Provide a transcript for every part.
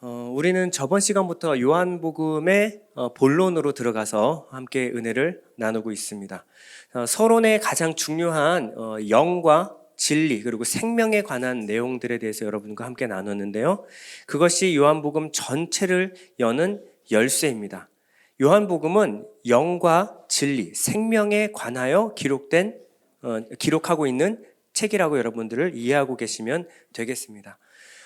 우리는 저번 시간부터 요한복음의 본론으로 들어가서 함께 은혜를 나누고 있습니다. 서론의 가장 중요한 영과 진리 그리고 생명에 관한 내용들에 대해서 여러분과 함께 나눴는데요. 그것이 요한복음 전체를 여는 열쇠입니다. 요한복음은 영과 진리, 생명에 관하여 기록하고 있는 책이라고 여러분들을 이해하고 계시면 되겠습니다.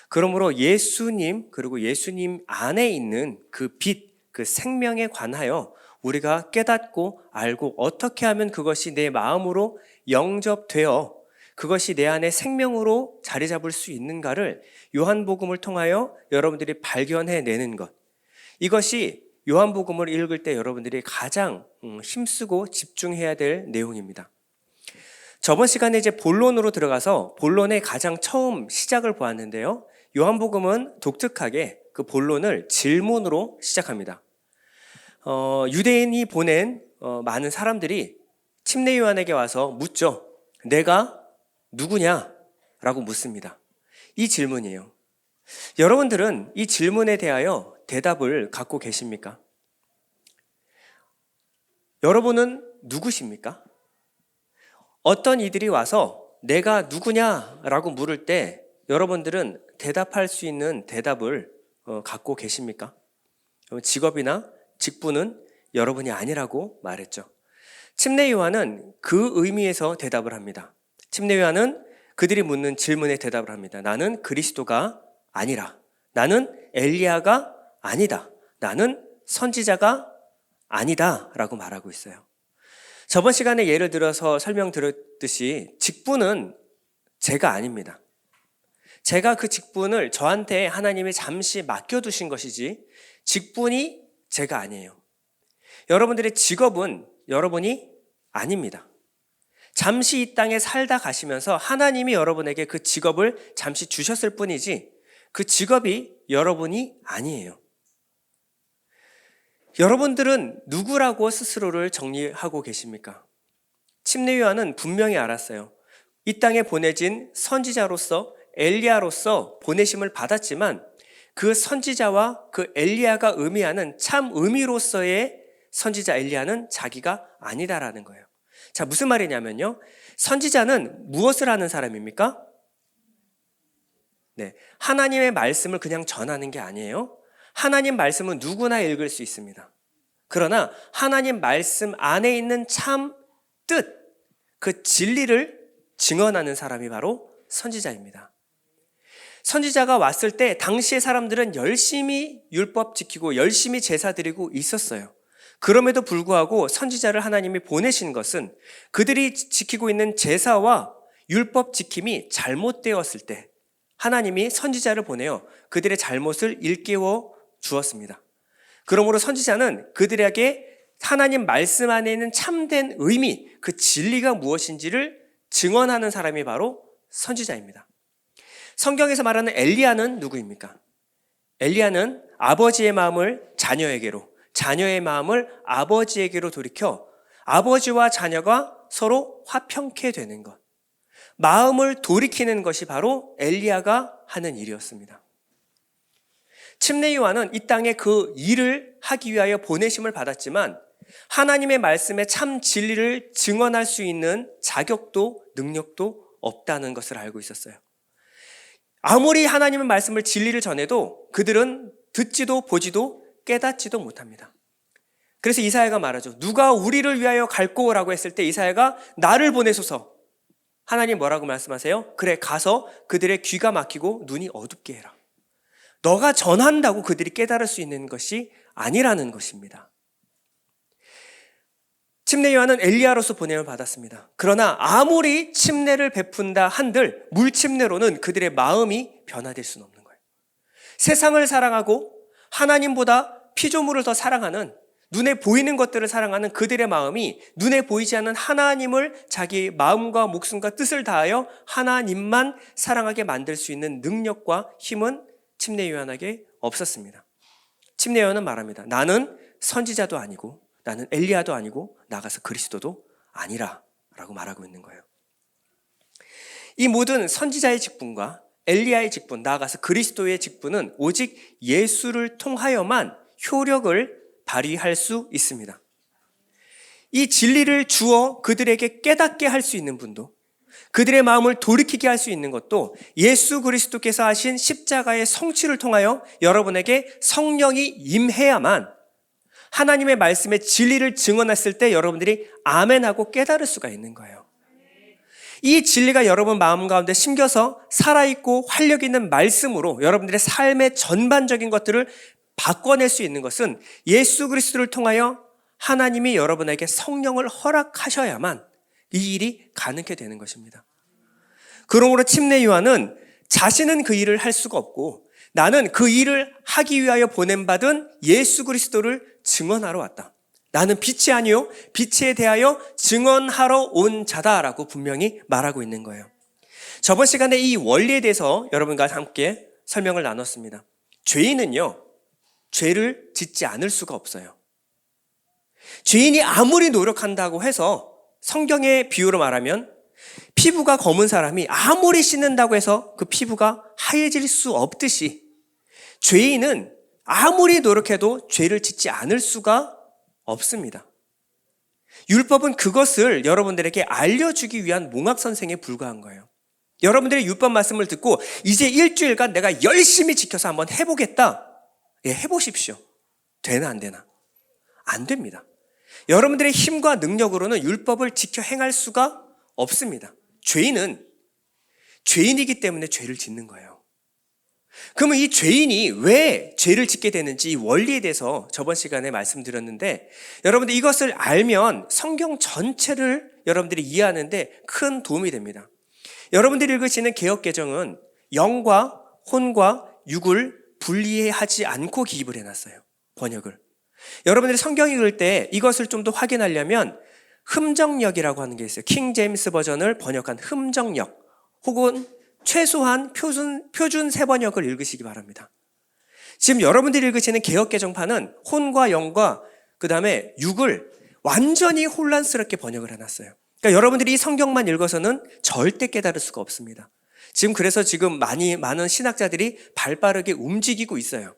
그러므로 예수님 그리고 예수님 안에 있는 그 빛, 그 생명에 관하여 우리가 깨닫고 알고 어떻게 하면 그것이 내 마음으로 영접되어 그것이 내 안에 생명으로 자리 잡을 수 있는가를 요한복음을 통하여 여러분들이 발견해내는 것. 이것이 요한복음을 읽을 때 여러분들이 가장 힘쓰고 집중해야 될 내용입니다. 저번 시간에 이제 본론으로 들어가서 본론의 가장 처음 시작을 보았는데요. 요한복음은 독특하게 그 본론을 질문으로 시작합니다. 유대인이 보낸 많은 사람들이 침례 요한에게 와서 묻죠. 내가 누구냐? 라고 묻습니다. 이 질문이에요. 여러분들은 이 질문에 대하여 대답을 갖고 계십니까? 여러분은 누구십니까? 어떤 이들이 와서 내가 누구냐라고 물을 때 여러분들은 대답할 수 있는 대답을 갖고 계십니까? 직업이나 직분은 여러분이 아니라고 말했죠. 침례 요한은 그 의미에서 대답을 합니다. 침례 요한은 그들이 묻는 질문에 대답을 합니다. 나는 그리스도가 아니라, 나는 엘리야가 아니다, 나는 선지자가 아니다 라고 말하고 있어요. 저번 시간에 예를 들어서 설명드렸듯이 직분은 제가 아닙니다. 제가 그 직분을 저한테 하나님이 잠시 맡겨두신 것이지 직분이 제가 아니에요. 여러분들의 직업은 여러분이 아닙니다. 잠시 이 땅에 살다 가시면서 하나님이 여러분에게 그 직업을 잠시 주셨을 뿐이지 그 직업이 여러분이 아니에요. 여러분들은 누구라고 스스로를 정리하고 계십니까? 침례 요한은 분명히 알았어요. 이 땅에 보내진 선지자로서 엘리야로서 보내심을 받았지만 그 선지자와 그 엘리야가 의미하는 참 의미로서의 선지자 엘리야는 자기가 아니다라는 거예요. 자, 무슨 말이냐면요. 선지자는 무엇을 하는 사람입니까? 네, 하나님의 말씀을 그냥 전하는 게 아니에요. 하나님 말씀은 누구나 읽을 수 있습니다. 그러나 하나님 말씀 안에 있는 참 뜻, 그 진리를 증언하는 사람이 바로 선지자입니다. 선지자가 왔을 때 당시의 사람들은 열심히 율법 지키고 열심히 제사 드리고 있었어요. 그럼에도 불구하고 선지자를 하나님이 보내신 것은 그들이 지키고 있는 제사와 율법 지킴이 잘못되었을 때 하나님이 선지자를 보내어 그들의 잘못을 일깨워 주었습니다. 그러므로 선지자는 그들에게 하나님 말씀 안에 있는 참된 의미, 그 진리가 무엇인지를 증언하는 사람이 바로 선지자입니다. 성경에서 말하는 엘리야는 누구입니까? 엘리야는 아버지의 마음을 자녀에게로, 자녀의 마음을 아버지에게로 돌이켜 아버지와 자녀가 서로 화평케 되는 것. 마음을 돌이키는 것이 바로 엘리야가 하는 일이었습니다. 침례 요한은 이 땅에 그 일을 하기 위하여 보내심을 받았지만 하나님의 말씀의 참 진리를 증언할 수 있는 자격도 능력도 없다는 것을 알고 있었어요. 아무리 하나님의 말씀을 진리를 전해도 그들은 듣지도 보지도 깨닫지도 못합니다. 그래서 이사야가 말하죠. 누가 우리를 위하여 갈꼬라고 했을 때 이사야가 나를 보내소서. 하나님 뭐라고 말씀하세요? 그래, 가서 그들의 귀가 막히고 눈이 어둡게 해라. 너가 전한다고 그들이 깨달을 수 있는 것이 아니라는 것입니다. 침례 요한은 엘리야로서 보냄을 받았습니다. 그러나 아무리 침례를 베푼다 한들 물침례로는 그들의 마음이 변화될 수는 없는 거예요. 세상을 사랑하고 하나님보다 피조물을 더 사랑하는, 눈에 보이는 것들을 사랑하는 그들의 마음이 눈에 보이지 않는 하나님을 자기 마음과 목숨과 뜻을 다하여 하나님만 사랑하게 만들 수 있는 능력과 힘은 침례 요한에게 없었습니다. 침례 요한은 말합니다. 나는 선지자도 아니고 나는 엘리야도 아니고 나가서 그리스도도 아니라 라고 말하고 있는 거예요. 이 모든 선지자의 직분과 엘리야의 직분, 나아가서 그리스도의 직분은 오직 예수를 통하여만 효력을 발휘할 수 있습니다. 이 진리를 주어 그들에게 깨닫게 할 수 있는 분도, 그들의 마음을 돌이키게 할 수 있는 것도 예수 그리스도께서 하신 십자가의 성취를 통하여 여러분에게 성령이 임해야만 하나님의 말씀의 진리를 증언했을 때 여러분들이 아멘하고 깨달을 수가 있는 거예요. 이 진리가 여러분 마음 가운데 심겨서 살아있고 활력 있는 말씀으로 여러분들의 삶의 전반적인 것들을 바꿔낼 수 있는 것은 예수 그리스도를 통하여 하나님이 여러분에게 성령을 허락하셔야만 이 일이 가능하게 되는 것입니다. 그러므로 침례 요한은 자신은 그 일을 할 수가 없고 나는 그 일을 하기 위하여 보냄받은 예수 그리스도를 증언하러 왔다. 나는 빛이 아니요 빛에 대하여 증언하러 온 자다라고 분명히 말하고 있는 거예요. 저번 시간에 이 원리에 대해서 여러분과 함께 설명을 나눴습니다. 죄인은요, 죄를 짓지 않을 수가 없어요. 죄인이 아무리 노력한다고 해서 성경의 비유로 말하면 피부가 검은 사람이 아무리 씻는다고 해서 그 피부가 하얘질 수 없듯이 죄인은 아무리 노력해도 죄를 짓지 않을 수가 없습니다. 율법은 그것을 여러분들에게 알려주기 위한 몽학선생에 불과한 거예요. 여러분들의 율법 말씀을 듣고 이제 일주일간 내가 열심히 지켜서 한번 해보겠다. 예, 해보십시오. 되나 안 되나? 안 됩니다. 여러분들의 힘과 능력으로는 율법을 지켜 행할 수가 없습니다. 죄인은 죄인이기 때문에 죄를 짓는 거예요. 그러면 이 죄인이 왜 죄를 짓게 되는지 이 원리에 대해서 저번 시간에 말씀드렸는데 여러분들 이것을 알면 성경 전체를 여러분들이 이해하는데 큰 도움이 됩니다. 여러분들이 읽으시는 개역개정은 영과 혼과 육을 분리하지 않고 기입을 해놨어요. 번역을. 여러분들이 성경 읽을 때 이것을 좀 더 확인하려면 흠정역이라고 하는 게 있어요. 킹 제임스 버전을 번역한 흠정역 혹은 최소한 표준 세번역을 읽으시기 바랍니다. 지금 여러분들이 읽으시는 개역개정판은 혼과 영과 그 다음에 육을 완전히 혼란스럽게 번역을 해놨어요. 그러니까 여러분들이 이 성경만 읽어서는 절대 깨달을 수가 없습니다. 그래서 지금 많은 신학자들이 발빠르게 움직이고 있어요.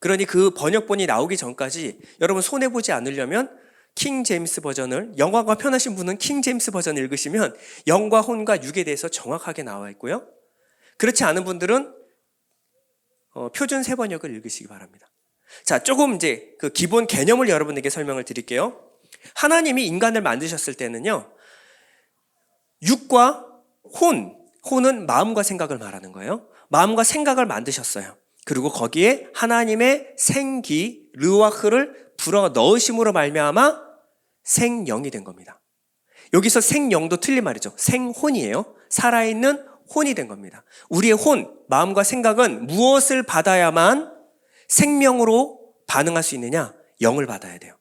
그러니 그 번역본이 나오기 전까지 여러분 손해보지 않으려면 킹 제임스 버전을, 영어가 편하신 분은 킹 제임스 버전 읽으시면 영과 혼과 육에 대해서 정확하게 나와 있고요. 그렇지 않은 분들은 표준 세번역을 읽으시기 바랍니다. 자, 조금 이제 그 기본 개념을 여러분에게 설명을 드릴게요. 하나님이 인간을 만드셨을 때는요, 육과 혼은 마음과 생각을 말하는 거예요. 마음과 생각을 만드셨어요. 그리고 거기에 하나님의 생기, 르와흐를 불어 넣으심으로 말미암아 생영이 된 겁니다. 여기서 생영도 틀린 말이죠. 생혼이에요. 살아있는 혼이 된 겁니다. 우리의 혼, 마음과 생각은 무엇을 받아야만 생명으로 반응할 수 있느냐? 영을 받아야 돼요.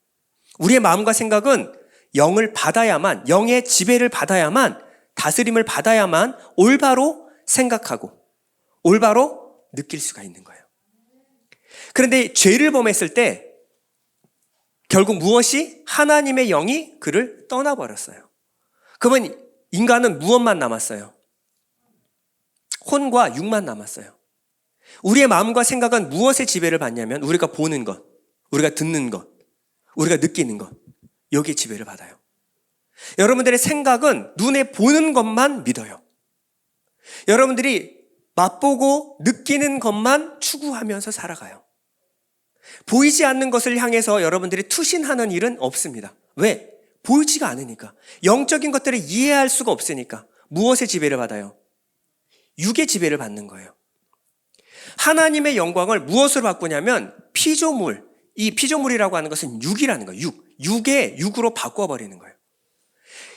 우리의 마음과 생각은 영을 받아야만, 영의 지배를 받아야만, 다스림을 받아야만 올바로 생각하고 올바로 느낄 수가 있는 거예요. 그런데 죄를 범했을 때 결국 무엇이? 하나님의 영이 그를 떠나버렸어요. 그러면 인간은 무엇만 남았어요? 혼과 육만 남았어요. 우리의 마음과 생각은 무엇의 지배를 받냐면 우리가 보는 것, 우리가 듣는 것, 우리가 느끼는 것, 여기에 지배를 받아요. 여러분들의 생각은 눈에 보는 것만 믿어요. 여러분들이 맛보고 느끼는 것만 추구하면서 살아가요. 보이지 않는 것을 향해서 여러분들이 투신하는 일은 없습니다. 왜? 보이지가 않으니까. 영적인 것들을 이해할 수가 없으니까. 무엇의 지배를 받아요? 육의 지배를 받는 거예요. 하나님의 영광을 무엇으로 바꾸냐면 피조물, 이 피조물이라고 하는 것은 육이라는 거예요. 육으로 바꿔버리는 거예요.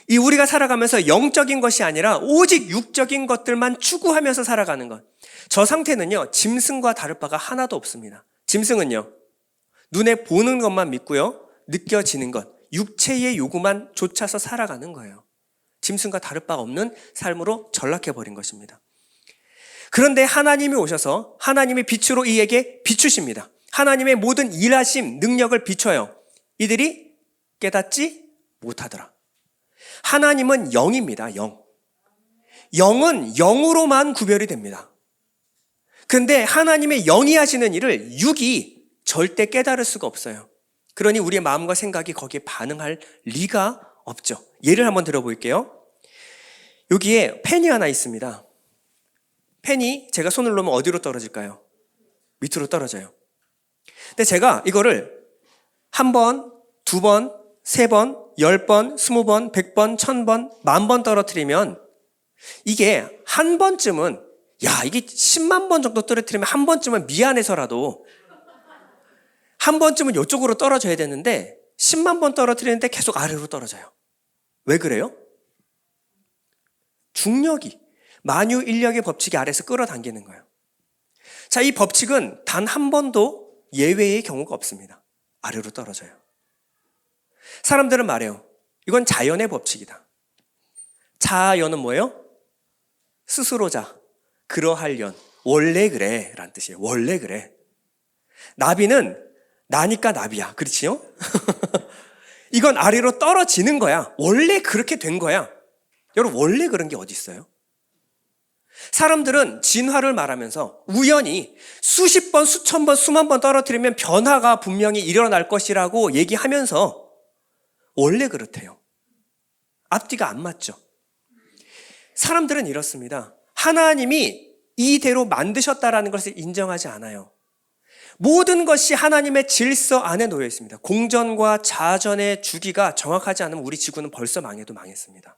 이 우리가 살아가면서 영적인 것이 아니라 오직 육적인 것들만 추구하면서 살아가는 것. 저 상태는요, 짐승과 다를 바가 하나도 없습니다. 짐승은요, 눈에 보는 것만 믿고요, 느껴지는 것, 육체의 요구만 좇아서 살아가는 거예요. 짐승과 다를 바 없는 삶으로 전락해버린 것입니다. 그런데 하나님이 오셔서 하나님의 빛으로 이에게 비추십니다. 하나님의 모든 일하심, 능력을 비춰요. 이들이 깨닫지 못하더라. 하나님은 영입니다. 영. 영은 영으로만 구별이 됩니다. 근데 하나님의 영이 하시는 일을 육이 절대 깨달을 수가 없어요. 그러니 우리의 마음과 생각이 거기에 반응할 리가 없죠. 예를 한번 들어볼게요. 여기에 펜이 하나 있습니다. 펜이 제가 손을 놓으면 어디로 떨어질까요? 밑으로 떨어져요. 근데 제가 이거를 한 번, 두 번, 세 번, 10번, 20번, 100번, 1000번, 10,000번 떨어뜨리면 이게 한 번쯤은 이게 10만 번 정도 떨어뜨리면 한 번쯤은 미안해서라도 한 번쯤은 이쪽으로 떨어져야 되는데 10만 번 떨어뜨리는데 계속 아래로 떨어져요. 왜 그래요? 중력이, 만유인력의 법칙이 아래에서 끌어당기는 거예요. 자, 이 법칙은 단 한 번도 예외의 경우가 없습니다. 아래로 떨어져요. 사람들은 말해요. 이건 자연의 법칙이다. 자연은 뭐예요? 스스로자, 그러할연, 원래 그래 라는 뜻이에요. 원래 그래. 나비는 나니까 나비야. 그렇지요? 이건 아래로 떨어지는 거야. 원래 그렇게 된 거야. 여러분, 원래 그런 게 어디 있어요? 사람들은 진화를 말하면서 우연히 수십 번, 수천 번, 수만 번 떨어뜨리면 변화가 분명히 일어날 것이라고 얘기하면서 원래 그렇대요. 앞뒤가 안 맞죠. 사람들은 이렇습니다. 하나님이 이대로 만드셨다라는 것을 인정하지 않아요. 모든 것이 하나님의 질서 안에 놓여 있습니다. 공전과 자전의 주기가 정확하지 않으면 우리 지구는 벌써 망해도 망했습니다.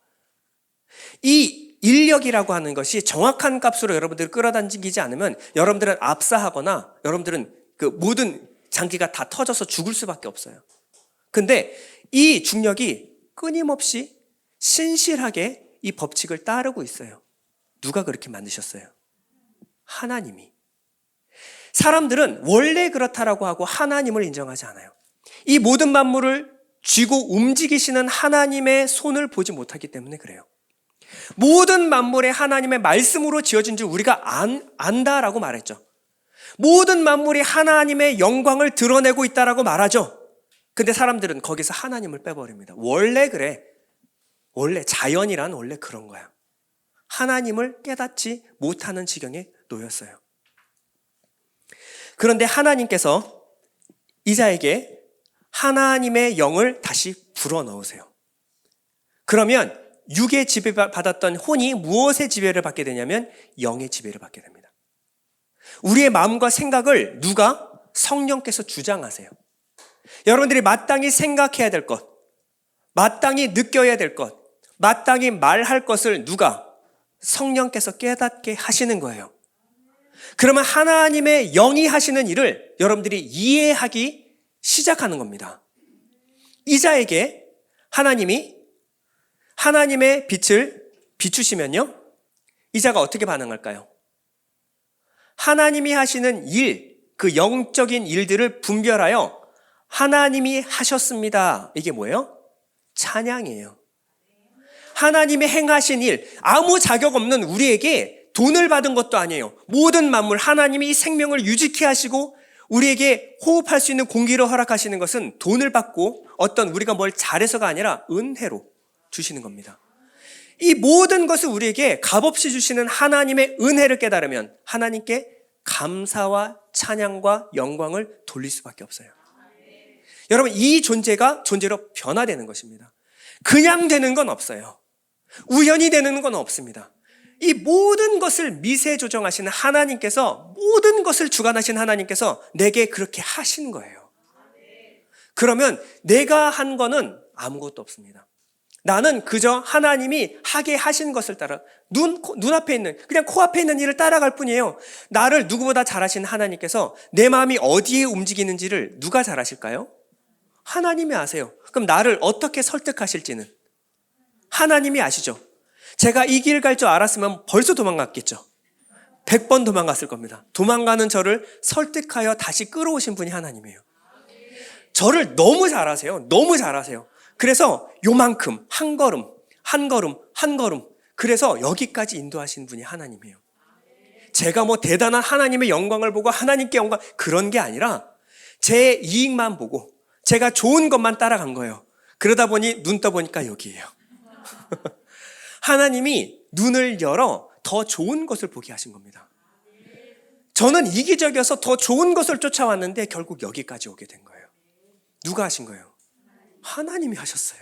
이 인력이라고 하는 것이 정확한 값으로 여러분들을 끌어당기지 않으면 여러분들은 압사하거나 여러분들은 그 모든 장기가 다 터져서 죽을 수밖에 없어요. 근데 이 중력이 끊임없이 신실하게 이 법칙을 따르고 있어요. 누가 그렇게 만드셨어요? 하나님이. 사람들은 원래 그렇다라고 하고 하나님을 인정하지 않아요. 이 모든 만물을 쥐고 움직이시는 하나님의 손을 보지 못하기 때문에 그래요. 모든 만물의 하나님의 말씀으로 지어진 줄 우리가 안다라고 말했죠. 모든 만물이 하나님의 영광을 드러내고 있다라고 말하죠. 근데 사람들은 거기서 하나님을 빼버립니다. 원래 그래. 원래 자연이란 원래 그런 거야. 하나님을 깨닫지 못하는 지경에 놓였어요. 그런데 하나님께서 이자에게 하나님의 영을 다시 불어넣으세요. 그러면 육의 지배받았던 혼이 무엇의 지배를 받게 되냐면 영의 지배를 받게 됩니다. 우리의 마음과 생각을 누가? 성령께서 주장하세요. 여러분들이 마땅히 생각해야 될 것, 마땅히 느껴야 될 것, 마땅히 말할 것을 누가? 성령께서 깨닫게 하시는 거예요. 그러면 하나님의 영이 하시는 일을 여러분들이 이해하기 시작하는 겁니다. 이자에게 하나님이 하나님의 빛을 비추시면요, 이자가 어떻게 반응할까요? 하나님이 하시는 일, 그 영적인 일들을 분별하여 하나님이 하셨습니다. 이게 뭐예요? 찬양이에요. 하나님의 행하신 일, 아무 자격 없는 우리에게 돈을 받은 것도 아니에요. 모든 만물, 하나님이 이 생명을 유지케 하시고 우리에게 호흡할 수 있는 공기를 허락하시는 것은 돈을 받고 어떤 우리가 뭘 잘해서가 아니라 은혜로 주시는 겁니다. 이 모든 것을 우리에게 값없이 주시는 하나님의 은혜를 깨달으면 하나님께 감사와 찬양과 영광을 돌릴 수밖에 없어요. 여러분, 이 존재가 존재로 변화되는 것입니다. 그냥 되는 건 없어요. 우연히 되는 건 없습니다. 이 모든 것을 미세 조정하시는 하나님께서, 모든 것을 주관하신 하나님께서 내게 그렇게 하신 거예요. 그러면 내가 한 거는 아무것도 없습니다. 나는 그저 하나님이 하게 하신 것을 따라 눈앞에 있는, 그냥 코앞에 있는 일을 따라갈 뿐이에요. 나를 누구보다 잘 아신 하나님께서 내 마음이 어디에 움직이는지를 누가 잘 아실까요? 하나님이 아세요. 그럼 나를 어떻게 설득하실지는 하나님이 아시죠. 제가 이 길 갈 줄 알았으면 벌써 도망갔겠죠. 100번 도망갔을 겁니다. 도망가는 저를 설득하여 다시 끌어오신 분이 하나님이에요. 저를 너무 잘 아세요. 너무 잘 아세요. 그래서 요만큼 한 걸음, 한 걸음, 한 걸음, 그래서 여기까지 인도하신 분이 하나님이에요. 제가 뭐 대단한 하나님의 영광을 보고 하나님께 영광, 그런 게 아니라 제 이익만 보고 제가 좋은 것만 따라간 거예요. 그러다 보니 눈 떠보니까 여기예요. 하나님이 눈을 열어 더 좋은 것을 보게 하신 겁니다. 저는 이기적이어서 더 좋은 것을 쫓아왔는데 결국 여기까지 오게 된 거예요. 누가 하신 거예요? 하나님이 하셨어요.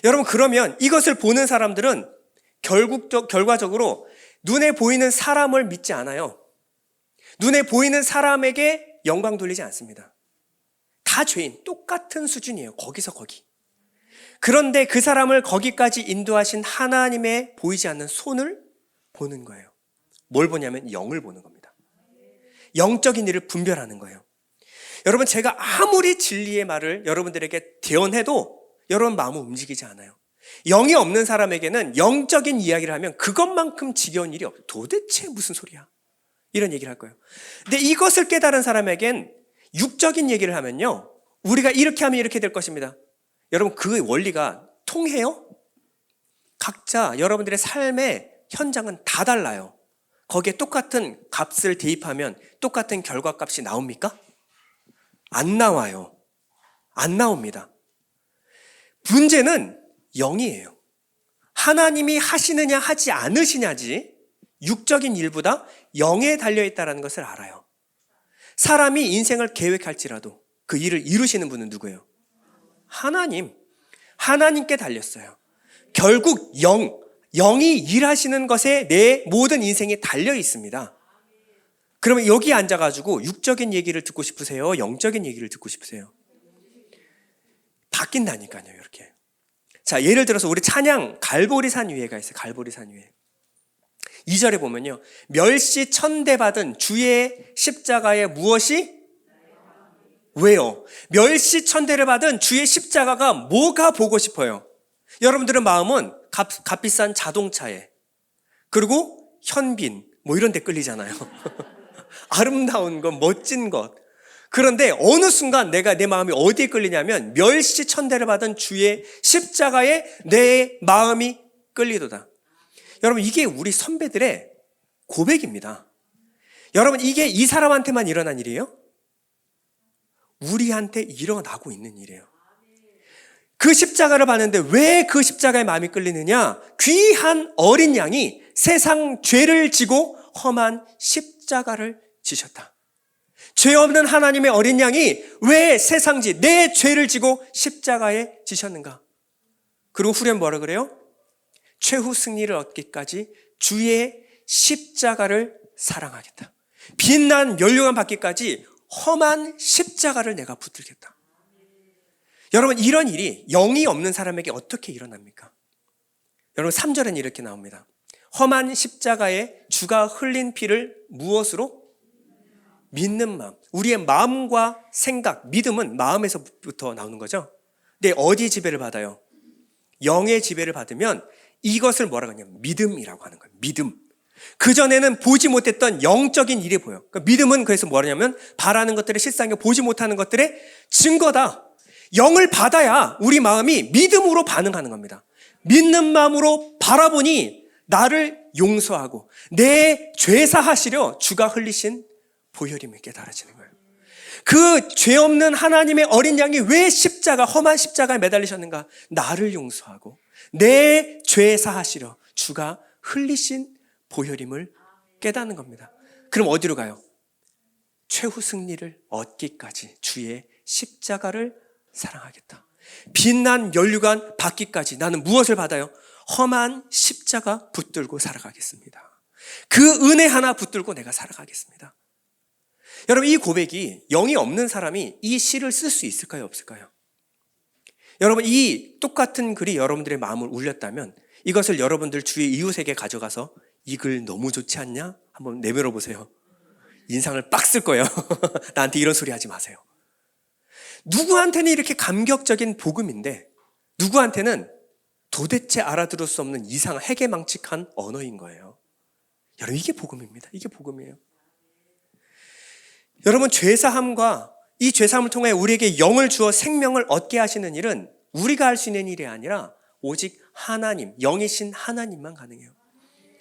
여러분, 그러면 이것을 보는 사람들은 결과적으로 눈에 보이는 사람을 믿지 않아요. 눈에 보이는 사람에게 영광 돌리지 않습니다. 다 죄인, 똑같은 수준이에요. 거기서 거기. 그런데 그 사람을 거기까지 인도하신 하나님의 보이지 않는 손을 보는 거예요. 뭘 보냐면 영을 보는 겁니다. 영적인 일을 분별하는 거예요. 여러분, 제가 아무리 진리의 말을 여러분들에게 대언해도 여러분 마음은 움직이지 않아요. 영이 없는 사람에게는 영적인 이야기를 하면 그것만큼 지겨운 일이 없어요. 도대체 무슨 소리야? 이런 얘기를 할 거예요. 근데 이것을 깨달은 사람에겐 육적인 얘기를 하면요, 우리가 이렇게 하면 이렇게 될 것입니다. 여러분, 그 원리가 통해요? 각자 여러분들의 삶의 현장은 다 달라요. 거기에 똑같은 값을 대입하면 똑같은 결과값이 나옵니까? 안 나와요. 안 나옵니다. 문제는 영이에요. 하나님이 하시느냐 하지 않으시냐지 육적인 일보다 영에 달려있다는 것을 알아요. 사람이 인생을 계획할지라도 그 일을 이루시는 분은 누구예요? 하나님께 달렸어요. 결국 영이 일하시는 것에 내 모든 인생이 달려 있습니다. 그러면 여기 앉아가지고 육적인 얘기를 듣고 싶으세요? 영적인 얘기를 듣고 싶으세요? 바뀐다니까요, 이렇게. 자, 예를 들어서 우리 찬양 갈보리산 위에가 있어요. 갈보리산 위에. 2절에 보면요, 멸시 천대 받은 주의 십자가에 무엇이? 왜요? 멸시 천대를 받은 주의 십자가가 뭐가 보고 싶어요? 여러분들의 마음은 값비싼 자동차에, 그리고 현빈 뭐 이런 데 끌리잖아요. 아름다운 것, 멋진 것. 그런데 어느 순간 내 마음이 어디에 끌리냐면 멸시 천대를 받은 주의 십자가에 내 마음이 끌리도다. 여러분, 이게 우리 선배들의 고백입니다. 여러분, 이게 이 사람한테만 일어난 일이에요? 우리한테 일어나고 있는 일이에요. 그 십자가를 봤는데 왜 그 십자가에 마음이 끌리느냐? 귀한 어린 양이 세상 죄를 지고 험한 십자가를 지셨다. 죄 없는 하나님의 어린 양이 왜 내 죄를 지고 십자가에 지셨는가? 그리고 후렴 뭐라 그래요? 최후 승리를 얻기까지 주의 십자가를 사랑하겠다. 빛난 멸류관 받기까지 험한 십자가를 내가 붙들겠다. 여러분, 이런 일이 영이 없는 사람에게 어떻게 일어납니까? 여러분, 3절은 이렇게 나옵니다. 험한 십자가에 주가 흘린 피를 무엇으로? 믿는 마음. 우리의 마음과 생각, 믿음은 마음에서부터 나오는 거죠. 근데 어디 지배를 받아요? 영의 지배를 받으면 이것을 뭐라고 하냐면 믿음이라고 하는 거예요. 믿음. 그전에는 보지 못했던 영적인 일이 보여. 그러니까 믿음은 그래서 뭐냐면 바라는 것들의 실상에 보지 못하는 것들의 증거다. 영을 받아야 우리 마음이 믿음으로 반응하는 겁니다. 믿는 마음으로 바라보니 나를 용서하고 내 죄 사하시려 주가 흘리신 보혈임을 깨달아지는 거예요. 그 죄 없는 하나님의 어린 양이 왜 험한 십자가에 매달리셨는가? 나를 용서하고 내 죄 사하시려 주가 흘리신 보혈임을 깨닫는 겁니다. 그럼 어디로 가요? 최후 승리를 얻기까지 주의 십자가를 사랑하겠다. 빛난 멸류관 받기까지 나는 무엇을 받아요? 험한 십자가 붙들고 살아가겠습니다. 그 은혜 하나 붙들고 내가 살아가겠습니다. 여러분, 이 고백이 영이 없는 사람이 이 시를 쓸 수 있을까요? 없을까요? 여러분, 이 똑같은 글이 여러분들의 마음을 울렸다면 이것을 여러분들 주의 이웃에게 가져가서 이 글 너무 좋지 않냐? 한번 내밀어 보세요. 인상을 빡 쓸 거예요. 나한테 이런 소리 하지 마세요. 누구한테는 이렇게 감격적인 복음인데 누구한테는 도대체 알아들을 수 없는 이상한 해괴망측한 언어인 거예요. 여러분, 이게 복음입니다. 이게 복음이에요. 여러분, 죄사함과 이 죄사함을 통해 우리에게 영을 주어 생명을 얻게 하시는 일은 우리가 할 수 있는 일이 아니라 오직 하나님, 영이신 하나님만 가능해요.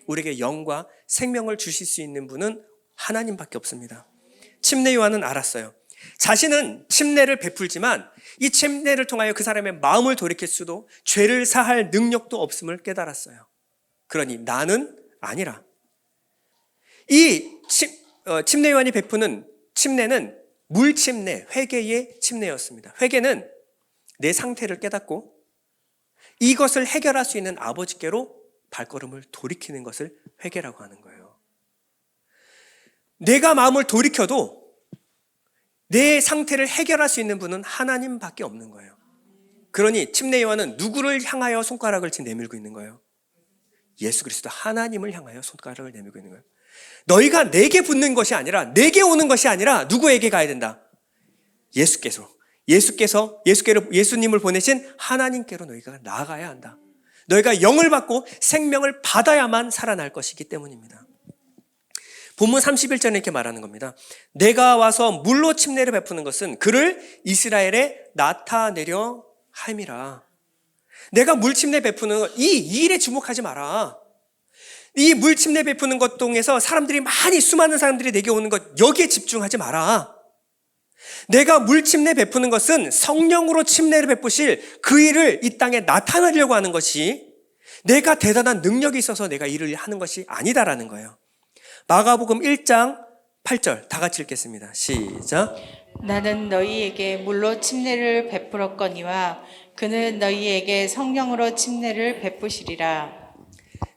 우리에게 영과 생명을 주실 수 있는 분은 하나님밖에 없습니다. 침례 요한은 알았어요. 자신은 침례를 베풀지만 이 침례를 통하여 그 사람의 마음을 돌이킬 수도 죄를 사할 능력도 없음을 깨달았어요. 그러니 나는 아니라 이 침례 요한이 베푸는 침례는 물침례, 회개의 침례였습니다. 회개는 내 상태를 깨닫고 이것을 해결할 수 있는 아버지께로 발걸음을 돌이키는 것을 회개라고 하는 거예요. 내가 마음을 돌이켜도 내 상태를 해결할 수 있는 분은 하나님밖에 없는 거예요. 그러니 침례 요한은 누구를 향하여 손가락을 내밀고 있는 거예요? 예수 그리스도 하나님을 향하여 손가락을 내밀고 있는 거예요. 너희가 내게 붙는 것이 아니라, 내게 오는 것이 아니라 누구에게 가야 된다? 예수님을 보내신 하나님께로 너희가 나아가야 한다. 너희가 영을 받고 생명을 받아야만 살아날 것이기 때문입니다. 본문 31절에 이렇게 말하는 겁니다. 내가 와서 물로 침례를 베푸는 것은 그를 이스라엘에 나타내려 함이라. 내가 물 침례 베푸는 것, 이 일에 주목하지 마라. 이 물 침례 베푸는 것 통해서 수많은 사람들이 내게 오는 것, 여기에 집중하지 마라. 내가 물 침례 베푸는 것은 성령으로 침례를 베푸실 그 일을 이 땅에 나타내려고 하는 것이, 내가 대단한 능력이 있어서 내가 일을 하는 것이 아니다라는 거예요. 마가복음 1장 8절 다 같이 읽겠습니다. 시작. 나는 너희에게 물로 침례를 베풀었거니와 그는 너희에게 성령으로 침례를 베푸시리라.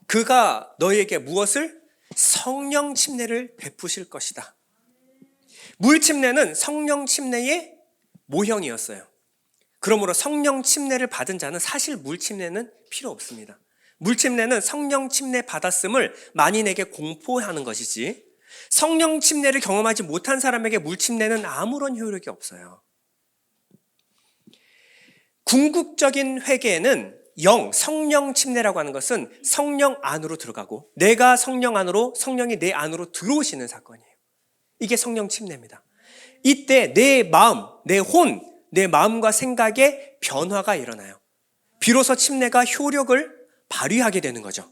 그가 너희에게 무엇을? 성령 침례를 베푸실 것이다. 물 침례는 성령 침례의 모형이었어요. 그러므로 성령 침례를 받은 자는 사실 물 침례는 필요 없습니다. 물 침례는 성령 침례 받았음을 만인에게 공포하는 것이지, 성령 침례를 경험하지 못한 사람에게 물 침례는 아무런 효력이 없어요. 궁극적인 회개에는 성령 침례라고 하는 것은 성령 안으로 들어가고 내가 성령 안으로, 성령이 내 안으로 들어오시는 사건이에요. 이게 성령 침례입니다. 이때 내 마음, 내 마음과 생각에 변화가 일어나요. 비로소 침례가 효력을 발휘하게 되는 거죠.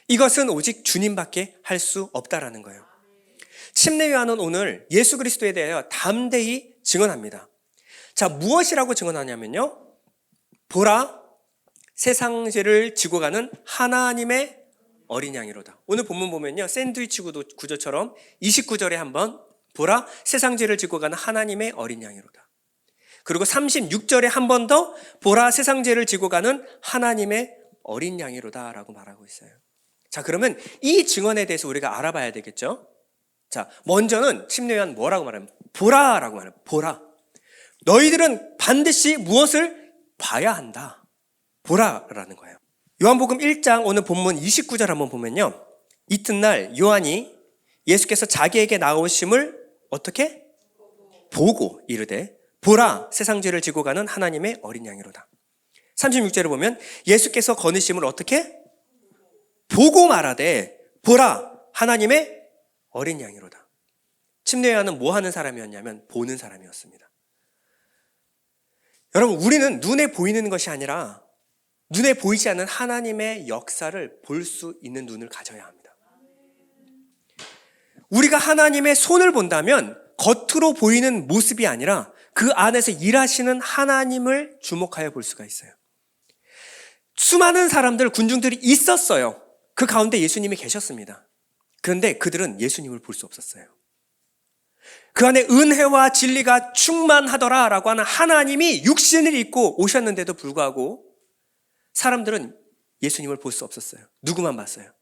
이것은 오직 주님밖에 할 수 없다라는 거예요. 침례 요한은 오늘 예수 그리스도에 대하여 담대히 증언합니다. 자, 무엇이라고 증언하냐면요, 보라, 세상 죄를 지고 가는 하나님의 어린 양이로다. 오늘 본문 보면요, 샌드위치 구조처럼 29절에 한번 보라, 세상 죄를 지고 가는 하나님의 어린 양이로다. 그리고 36절에 한 번 더 보라, 세상 죄를 지고 가는 하나님의 어린 양이로다 라고 말하고 있어요. 자, 그러면 이 증언에 대해서 우리가 알아봐야 되겠죠? 자, 먼저는 침례 요한 뭐라고 말하면? 보라라고 말해요. 보라. 너희들은 반드시 무엇을 봐야 한다. 보라라는 거예요. 요한복음 1장 오늘 본문 29절 한번 보면요, 이튿날 요한이 예수께서 자기에게 나오심을 어떻게? 보고 이르되 보라, 세상 죄를 지고 가는 하나님의 어린 양이로다. 36절을 보면 예수께서 거느심을 어떻게? 보고 말하되 보라, 하나님의 어린 양이로다. 침례 요한은 뭐 하는 사람이었냐면 보는 사람이었습니다. 여러분, 우리는 눈에 보이는 것이 아니라 눈에 보이지 않는 하나님의 역사를 볼 수 있는 눈을 가져야 합니다. 우리가 하나님의 손을 본다면 겉으로 보이는 모습이 아니라 그 안에서 일하시는 하나님을 주목하여 볼 수가 있어요. 수많은 사람들, 군중들이 있었어요. 그 가운데 예수님이 계셨습니다. 그런데 그들은 예수님을 볼 수 없었어요. 그 안에 은혜와 진리가 충만하더라라고 하는 하나님이 육신을 입고 오셨는데도 불구하고 사람들은 예수님을 볼 수 없었어요. 누구만 봤어요?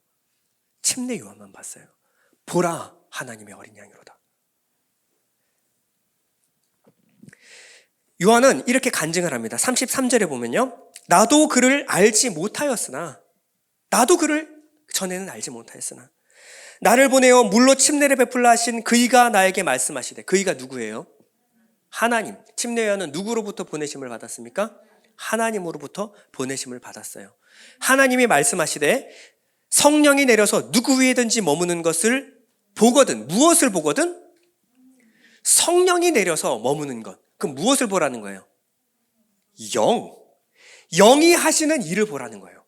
침례 요한만 봤어요. 보라, 하나님의 어린 양이로다. 요한은 이렇게 간증을 합니다. 33절에 보면요, 나도 그를 알지 못하였으나, 나도 그를 전에는 알지 못하였으나 나를 보내어 물로 침례를 베풀라 하신 그이가 나에게 말씀하시되. 그이가 누구예요? 하나님. 침례 요한은 누구로부터 보내심을 받았습니까? 하나님으로부터 보내심을 받았어요. 하나님이 말씀하시되 성령이 내려서 누구 위에든지 머무는 것을 보거든. 무엇을 보거든? 성령이 내려서 머무는 것. 그럼 무엇을 보라는 거예요? 영이 하시는 일을 보라는 거예요.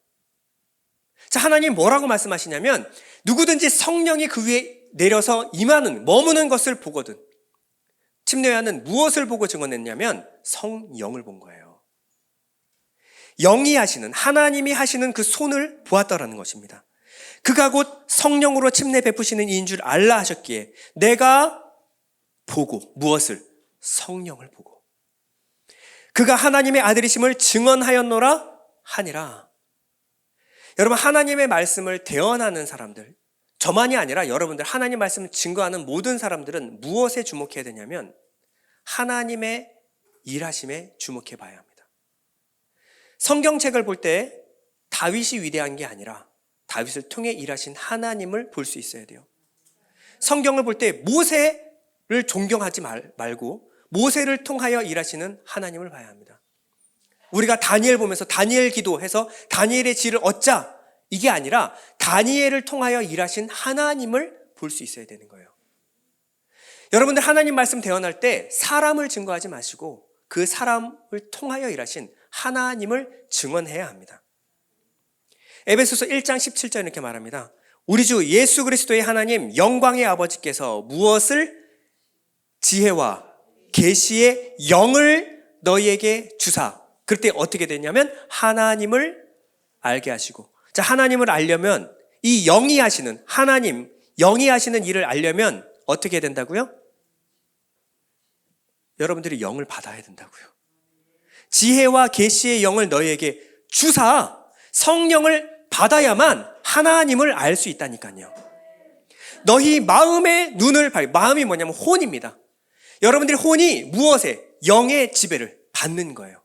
자, 하나님 뭐라고 말씀하시냐면 누구든지 성령이 그 위에 내려서 임하는, 머무는 것을 보거든. 침례 요한은 무엇을 보고 증언했냐면 성령을 본 거예요. 영이 하시는, 하나님이 하시는 그 손을 보았다라는 것입니다. 그가 곧 성령으로 침례 베푸시는 이인 줄 알라 하셨기에 내가 보고 무엇을? 성령을 보고 그가 하나님의 아들이심을 증언하였노라 하니라. 여러분, 하나님의 말씀을 대언하는 사람들, 저만이 아니라 여러분들 하나님 말씀을 증거하는 모든 사람들은 무엇에 주목해야 되냐면 하나님의 일하심에 주목해 봐야 합니다. 성경책을 볼 때 다윗이 위대한 게 아니라 다윗을 통해 일하신 하나님을 볼 수 있어야 돼요. 성경을 볼 때 모세를 존경하지 말고 모세를 통하여 일하시는 하나님을 봐야 합니다. 우리가 다니엘 보면서 다니엘 기도해서 다니엘의 지를 얻자, 이게 아니라 다니엘을 통하여 일하신 하나님을 볼 수 있어야 되는 거예요. 여러분들 하나님 말씀 대언할 때 사람을 증거하지 마시고 그 사람을 통하여 일하신 하나님을 증언해야 합니다. 에베소서 1장 17절 이렇게 말합니다. 우리 주 예수 그리스도의 하나님 영광의 아버지께서 무엇을? 지혜와 계시의 영을 너희에게 주사. 그때 어떻게 되냐면 하나님을 알게 하시고, 자, 하나님을 알려면 이 영이 하시는 하나님, 영이 하시는 일을 알려면 어떻게 된다고요? 여러분들이 영을 받아야 된다고요. 지혜와 계시의 영을 너희에게 주사. 성령을 받아야만 하나님을 알 수 있다니까요. 너희 마음의 눈을 마음이 뭐냐면 혼입니다. 여러분들의 혼이 무엇에? 영의 지배를 받는 거예요.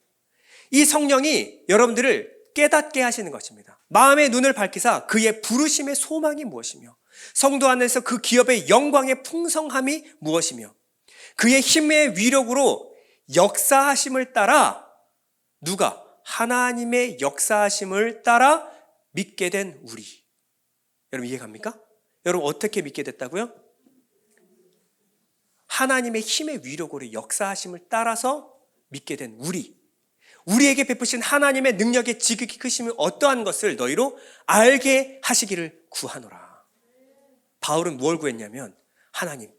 이 성령이 여러분들을 깨닫게 하시는 것입니다. 마음의 눈을 밝히사 그의 부르심의 소망이 무엇이며 성도 안에서 그 기업의 영광의 풍성함이 무엇이며 그의 힘의 위력으로 역사하심을 따라 누가? 하나님의 역사하심을 따라 믿게 된 우리. 여러분 이해갑니까? 여러분 어떻게 믿게 됐다고요? 하나님의 힘의 위력으로 역사하심을 따라서 믿게 된 우리. 우리에게 베푸신 하나님의 능력의 지극히 크심이 어떠한 것을 너희로 알게 하시기를 구하노라. 바울은 뭘 구했냐면 하나님,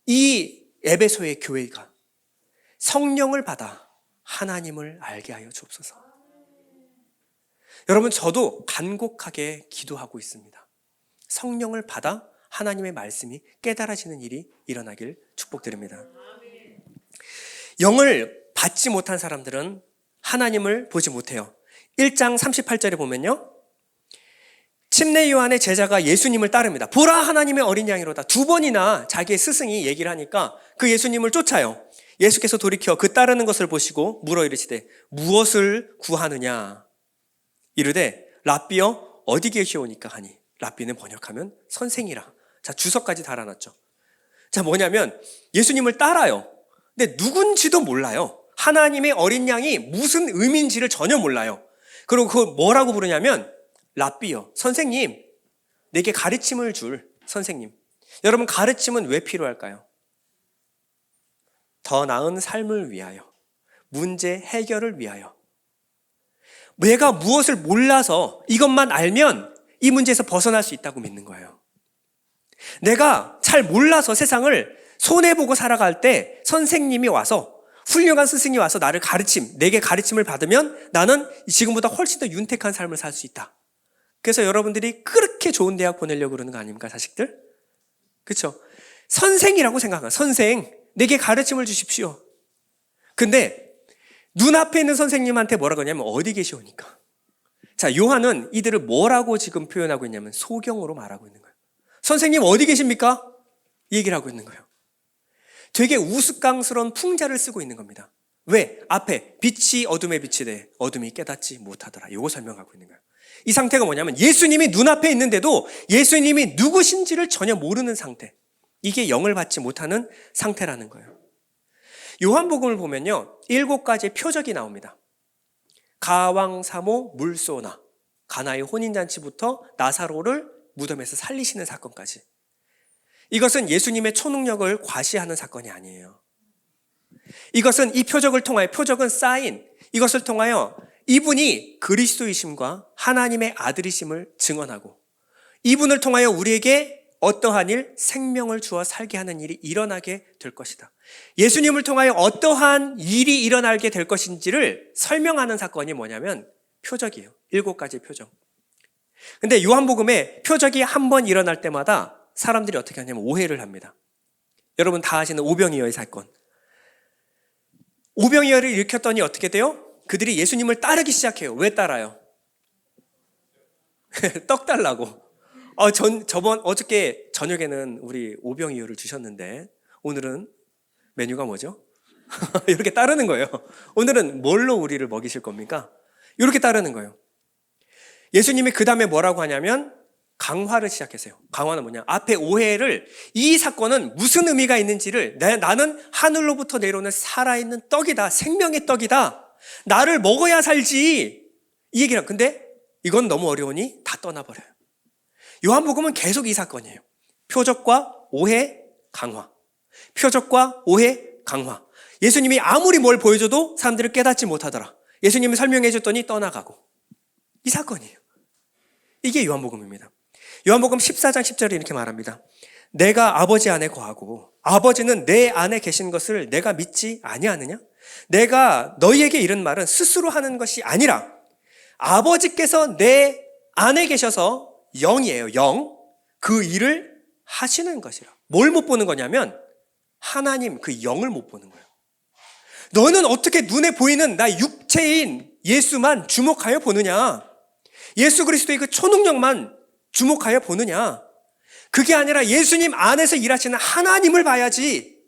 이 에베소의 교회가 성령을 받아 하나님을 알게 하여 주옵소서. 여러분 저도 간곡하게 기도하고 있습니다. 성령을 받아 하나님의 말씀이 깨달아지는 일이 일어나길 축복드립니다. 영을 받지 못한 사람들은 하나님을 보지 못해요. 1장 38절에 보면요, 침례 요한의 제자가 예수님을 따릅니다. 보라 하나님의 어린 양이로다. 2번이나 자기의 스승이 얘기를 하니까 그 예수님을 쫓아요. 예수께서 돌이켜 그 따르는 것을 보시고 물어 이르시되 무엇을 구하느냐. 이르되 랍비여 어디 계시오니까 하니. 랍비는 번역하면 선생이라. 자, 주석까지 달아놨죠. 자, 뭐냐면 예수님을 따라요. 근데 누군지도 몰라요. 하나님의 어린 양이 무슨 의미인지를 전혀 몰라요. 그리고 그걸 뭐라고 부르냐면 랍비요, 선생님, 내게 가르침을 줄 선생님. 여러분 가르침은 왜 필요할까요? 더 나은 삶을 위하여, 문제 해결을 위하여. 내가 무엇을 몰라서 이것만 알면 이 문제에서 벗어날 수 있다고 믿는 거예요. 내가 잘 몰라서 세상을 손해보고 살아갈 때 선생님이 와서, 훌륭한 스승이 와서 나를 내게 가르침을 받으면 나는 지금보다 훨씬 더 윤택한 삶을 살 수 있다. 그래서 여러분들이 그렇게 좋은 대학 보내려고 그러는 거 아닙니까, 자식들? 그렇죠? 선생이라고 생각하면 선생, 내게 가르침을 주십시오. 근데 눈앞에 있는 선생님한테 뭐라고 하냐면 어디 계시오니까. 자, 요한은 이들을 뭐라고 지금 표현하고 있냐면 소경으로 말하고 있는 거예요. 선생님 어디 계십니까? 이 얘기를 하고 있는 거예요. 되게 우스꽝스러운 풍자를 쓰고 있는 겁니다. 왜? 앞에 빛이 어둠에 비치되 어둠이 깨닫지 못하더라. 이거 설명하고 있는 거예요. 이 상태가 뭐냐면 예수님이 눈앞에 있는데도 예수님이 누구신지를 전혀 모르는 상태. 이게 영을 받지 못하는 상태라는 거예요. 요한복음을 보면요, 7가지의 표적이 나옵니다. 가왕사모 물소나, 가나의 혼인잔치부터 나사로를 무덤에서 살리시는 사건까지. 이것은 예수님의 초능력을 과시하는 사건이 아니에요. 이것은 이 표적을 통하여, 표적은 사인, 이것을 통하여 이분이 그리스도이심과 하나님의 아들이심을 증언하고 이분을 통하여 우리에게 어떠한 일, 생명을 주어 살게 하는 일이 일어나게 될 것이다. 예수님을 통하여 어떠한 일이 일어나게 될 것인지를 설명하는 사건이 뭐냐면 표적이에요. 7가지 표적. 근데 요한복음에 표적이 한 번 일어날 때마다 사람들이 어떻게 하냐면 오해를 합니다. 여러분 다 아시는 오병이어의 사건. 오병이어를 일으켰더니 어떻게 돼요? 그들이 예수님을 따르기 시작해요. 왜 따라요? 떡 달라고. 어저께 저녁에는 우리 오병이어를 주셨는데 오늘은 메뉴가 뭐죠? 이렇게 따르는 거예요. 오늘은 뭘로 우리를 먹이실 겁니까? 이렇게 따르는 거예요. 예수님이 그 다음에 뭐라고 하냐면 강화를 시작했어요. 강화는 뭐냐? 앞에 오해를, 이 사건은 무슨 의미가 있는지를, 나는 하늘로부터 내려오는 살아있는 떡이다. 생명의 떡이다. 나를 먹어야 살지. 이 얘기를. 근데 이건 너무 어려우니 다 떠나버려요. 요한복음은 계속 이 사건이에요. 표적과 오해, 강화. 표적과 오해, 강화. 예수님이 아무리 뭘 보여줘도 사람들을 깨닫지 못하더라. 예수님이 설명해 줬더니 떠나가고. 이 사건이에요. 이게 요한복음입니다. 요한복음 14장 10절에 이렇게 말합니다. 내가 아버지 안에 거하고 아버지는 내 안에 계신 것을 내가 믿지 아니하느냐? 내가 너희에게 이른 말은 스스로 하는 것이 아니라 아버지께서 내 안에 계셔서 영이에요. 영. 그 일을 하시는 것이라. 뭘 못 보는 거냐면 하나님 그 영을 못 보는 거예요. 너는 어떻게 눈에 보이는 나 육체인 예수만 주목하여 보느냐? 예수 그리스도의 그 초능력만 주목하여 보느냐? 그게 아니라 예수님 안에서 일하시는 하나님을 봐야지.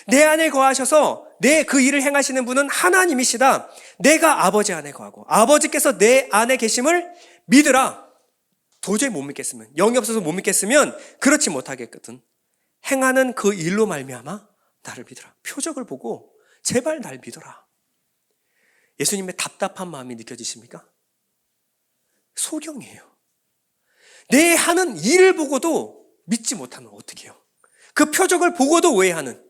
내 안에 거하셔서 내 그 일을 행하시는 분은 하나님이시다. 내가 아버지 안에 거하고 아버지께서 내 안에 계심을 믿으라. 도저히 못 믿겠으면, 영이 없어서 못 믿겠으면 그렇지 못하겠거든. 행하는 그 일로 말미암아 나를 믿으라. 표적을 보고 제발 날 믿어라. 예수님의 답답한 마음이 느껴지십니까? 소경이에요. 내 하는 일을 보고도 믿지 못하면 어떻게 해요? 그 표적을 보고도 오해하는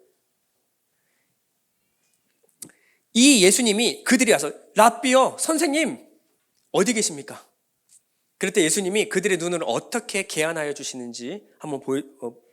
이 예수님이 그들이 와서 랍비여 선생님 어디 계십니까? 그럴 때 예수님이 그들의 눈을 어떻게 개안하여 주시는지 한번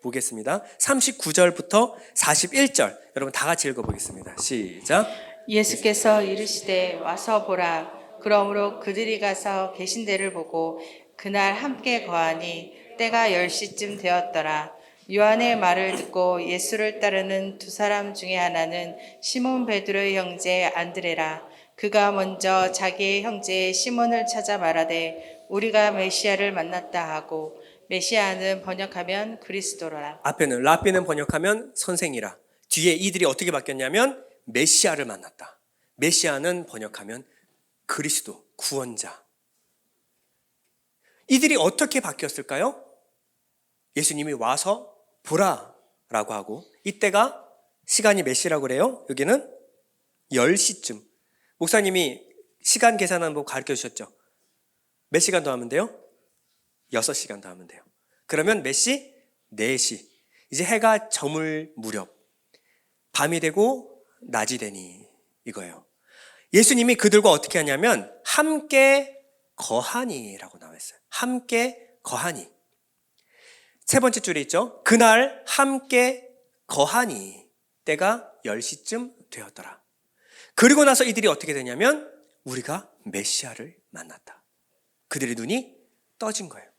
보겠습니다. 39절부터 41절 여러분 다 같이 읽어보겠습니다. 시작. 예수께서 이르시되 와서 보라. 그러므로 그들이 가서 계신 데를 보고 그날 함께 거하니 때가 10시쯤 되었더라. 요한의 말을 듣고 예수를 따르는 두 사람 중에 하나는 시몬 베드로의 형제 안드레라. 그가 먼저 자기의 형제 시몬을 찾아 말하되 우리가 메시아를 만났다 하고, 메시아는 번역하면 그리스도라. 앞에는 랍비는 번역하면 선생이라. 뒤에 이들이 어떻게 바뀌었냐면 메시아를 만났다. 메시아는 번역하면 그리스도, 구원자. 이들이 어떻게 바뀌었을까요? 예수님이 와서 보라라고 하고, 이때가 시간이 몇 시라고 그래요? 여기는 10시쯤. 목사님이 시간 계산하는 법 가르쳐 주셨죠? 몇 시간 더 하면 돼요? 6시간 더 하면 돼요. 그러면 몇 시? 4시. 이제 해가 저물 무렵. 밤이 되고 낮이 되니 이거예요. 예수님이 그들과 어떻게 하냐면 함께 거하니라고 나와 있어요. 함께 거하니. 세 번째 줄에 있죠. 그날 함께 거하니 때가 10시쯤 되었더라. 그리고 나서 이들이 어떻게 되냐면 우리가 메시아를 만났다. 그들의 눈이 떠진 거예요.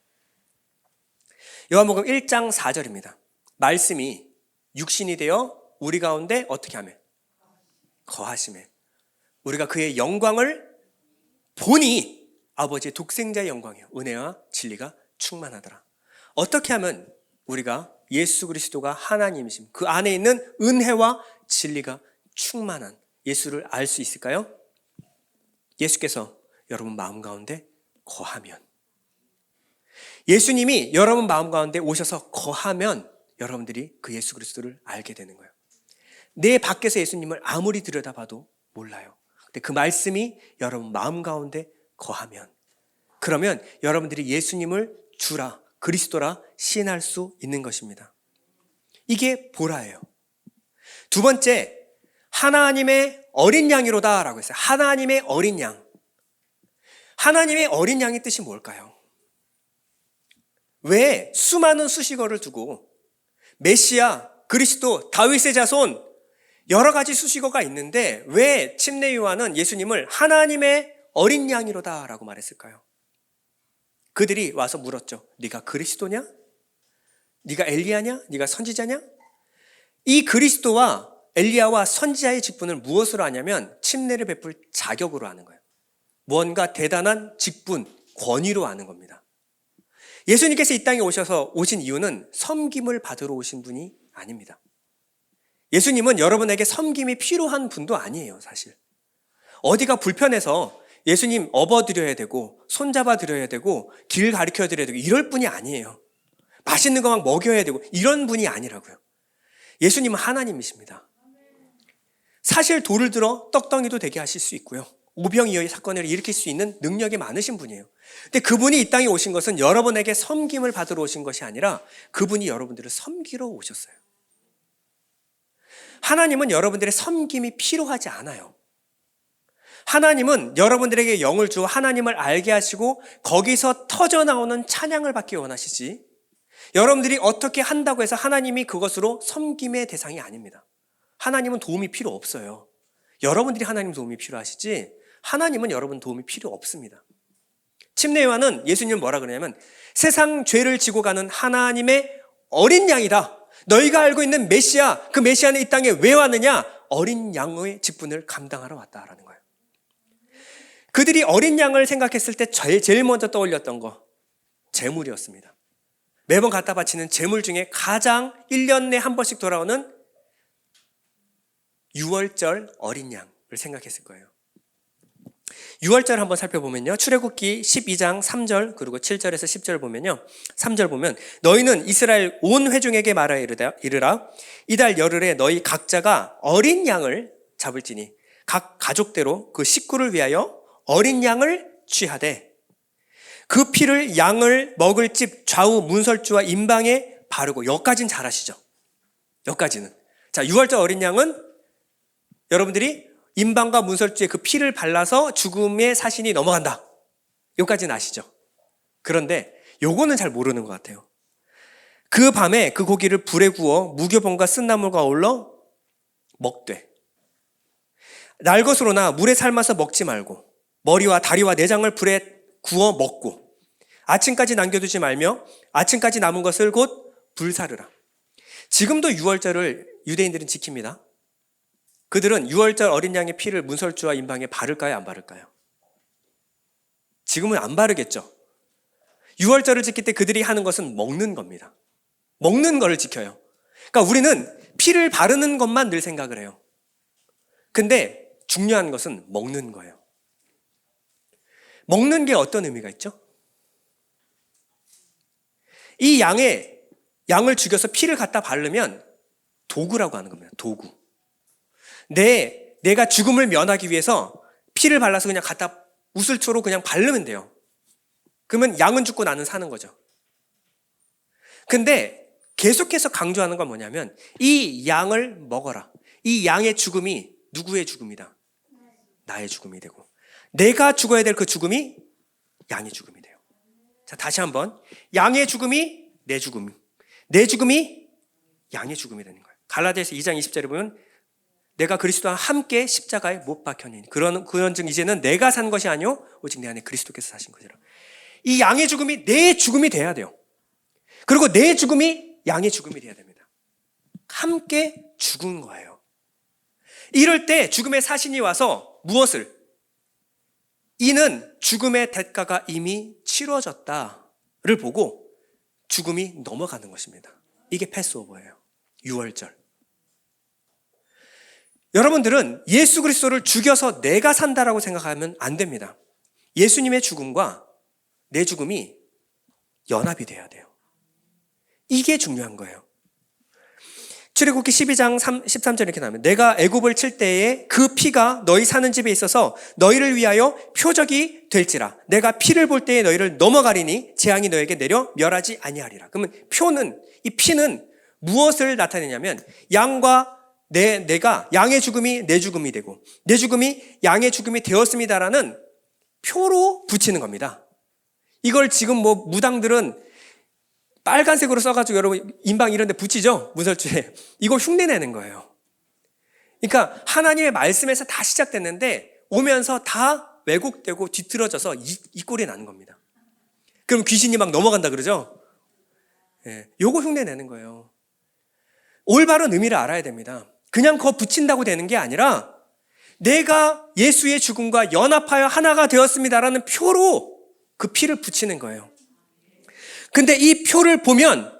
요한복음 1장 4절입니다. 말씀이 육신이 되어 우리 가운데 어떻게 하며? 거하심에. 우리가 그의 영광을 보니 아버지의 독생자의 영광이요. 은혜와 진리가 충만하더라. 어떻게 하면 우리가 예수 그리스도가 하나님이심, 그 안에 있는 은혜와 진리가 충만한 예수를 알 수 있을까요? 예수께서 여러분 마음 가운데 거하면, 예수님이 여러분 마음 가운데 오셔서 거하면 여러분들이 그 예수 그리스도를 알게 되는 거예요. 내 밖에서 예수님을 아무리 들여다봐도 몰라요. 근데 그 말씀이 여러분 마음 가운데 거하면, 그러면 여러분들이 예수님을 주라, 그리스도라 시인할 수 있는 것입니다. 이게 보라예요. 두 번째, 하나님의 어린 양이로다 라고 했어요. 하나님의 어린 양. 하나님의 어린 양의 뜻이 뭘까요? 왜 수많은 수식어를 두고 메시아, 그리스도, 다윗의 자손 여러 가지 수식어가 있는데 왜 침례 요한은 예수님을 하나님의 어린 양이로다 라고 말했을까요? 그들이 와서 물었죠. 네가 그리스도냐? 네가 엘리야냐? 네가 선지자냐? 이 그리스도와 엘리야와 선지자의 직분을 무엇으로 하냐면 침례를 베풀 자격으로 하는 거예요. 무언가 대단한 직분, 권위로 하는 겁니다. 예수님께서 이 땅에 오신 이유는 섬김을 받으러 오신 분이 아닙니다. 예수님은 여러분에게 섬김이 필요한 분도 아니에요, 사실. 어디가 불편해서 예수님 업어드려야 되고 손잡아 드려야 되고 길 가르쳐 드려야 되고 이럴 분이 아니에요. 맛있는 거 막 먹여야 되고 이런 분이 아니라고요. 예수님은 하나님이십니다. 사실 돌을 들어 떡덩이도 되게 하실 수 있고요. 오병이어의 사건을 일으킬 수 있는 능력이 많으신 분이에요. 근데 그분이 이 땅에 오신 것은 여러분에게 섬김을 받으러 오신 것이 아니라 그분이 여러분들을 섬기러 오셨어요. 하나님은 여러분들의 섬김이 필요하지 않아요. 하나님은 여러분들에게 영을 주어 하나님을 알게 하시고 거기서 터져나오는 찬양을 받기 원하시지, 여러분들이 어떻게 한다고 해서 하나님이 그것으로 섬김의 대상이 아닙니다. 하나님은 도움이 필요 없어요. 여러분들이 하나님 도움이 필요하시지 하나님은 여러분 도움이 필요 없습니다. 침례 요한은 예수님은 뭐라 그러냐면 세상 죄를 지고 가는 하나님의 어린 양이다. 너희가 알고 있는 메시아, 그 메시아는 이 땅에 왜 왔느냐? 어린 양의 직분을 감당하러 왔다라는 거예요. 그들이 어린 양을 생각했을 때 제일 먼저 떠올렸던 거 제물이었습니다. 매번 갖다 바치는 제물 중에 가장 1년 내에 한 번씩 돌아오는 유월절 어린 양을 생각했을 거예요. 유월절 한번 살펴보면요. 출애굽기 12장 3절 그리고 7절에서 10절 보면요. 3절 보면 너희는 이스라엘 온 회중에게 말하여 이르라 이달 열흘에 너희 각자가 어린 양을 잡을지니 각 가족대로 그 식구를 위하여 어린 양을 취하되 그 피를 양을 먹을 집 좌우 문설주와 임방에 바르고, 여기까지는 잘 아시죠? 여기까지는. 자, 유월절 어린 양은 여러분들이 임방과 문설주에 그 피를 발라서 죽음의 사신이 넘어간다. 여기까지는 아시죠? 그런데 요거는 잘 모르는 것 같아요. 그 밤에 그 고기를 불에 구워 무교병과 쓴나물과 어울러 먹되 날것으로나 물에 삶아서 먹지 말고 머리와 다리와 내장을 불에 구워 먹고 아침까지 남겨두지 말며 아침까지 남은 것을 곧 불사르라. 지금도 유월절을 유대인들은 지킵니다. 그들은 유월절 어린 양의 피를 문설주와 임방에 바를까요? 안 바를까요? 지금은 안 바르겠죠. 유월절을 지킬 때 그들이 하는 것은 먹는 겁니다. 먹는 거를 지켜요. 그러니까 우리는 피를 바르는 것만 늘 생각을 해요. 근데 중요한 것은 먹는 거예요. 먹는 게 어떤 의미가 있죠? 이 양을 죽여서 피를 갖다 바르면 도구라고 하는 겁니다. 도구. 내가 죽음을 면하기 위해서 피를 발라서 그냥 갖다 우슬초로 그냥 바르면 돼요. 그러면 양은 죽고 나는 사는 거죠. 근데 계속해서 강조하는 건 뭐냐면 이 양을 먹어라. 이 양의 죽음이 누구의 죽음이다? 나의 죽음이 되고 내가 죽어야 될 그 죽음이 양의 죽음이 돼요. 자, 다시 한번. 양의 죽음이 내 죽음, 내 죽음이 양의 죽음이 되는 거예요. 갈라디아서 2장 20절에 보면 내가 그리스도와 함께 십자가에 못 박혔느니 그런즉 이제는 내가 산 것이 아니요 오직 내 안에 그리스도께서 사신 것이라. 이 양의 죽음이 내 죽음이 돼야 돼요. 그리고 내 죽음이 양의 죽음이 돼야 됩니다. 함께 죽은 거예요. 이럴 때 죽음의 사신이 와서 무엇을? 이는 죽음의 대가가 이미 치러졌다를 보고 죽음이 넘어가는 것입니다. 이게 패스오버예요. 유월절. 여러분들은 예수 그리스도를 죽여서 내가 산다라고 생각하면 안 됩니다. 예수님의 죽음과 내 죽음이 연합이 돼야 돼요. 이게 중요한 거예요. 출애굽기 12장 13절 이렇게 나오면 내가 애굽을 칠 때에 그 피가 너희 사는 집에 있어서 너희를 위하여 표적이 될지라. 내가 피를 볼 때에 너희를 넘어가리니 재앙이 너에게 내려 멸하지 아니하리라. 그러면 이 피는 무엇을 나타내냐면 내가 양의 죽음이 내 죽음이 되고 내 죽음이 양의 죽음이 되었습니다라는 표로 붙이는 겁니다. 이걸 지금 무당들은 빨간색으로 써가지고 여러분 임방 이런 데 붙이죠? 문설주에. 이거 흉내내는 거예요. 그러니까 하나님의 말씀에서 다 시작됐는데 오면서 다 왜곡되고 뒤틀어져서 이 꼴이 나는 겁니다. 그럼 귀신이 막 넘어간다 그러죠? 예, 요거 흉내 내는 거예요. 올바른 의미를 알아야 됩니다. 그냥 거 붙인다고 되는 게 아니라 내가 예수의 죽음과 연합하여 하나가 되었습니다라는 표로 그 피를 붙이는 거예요. 근데 이 표를 보면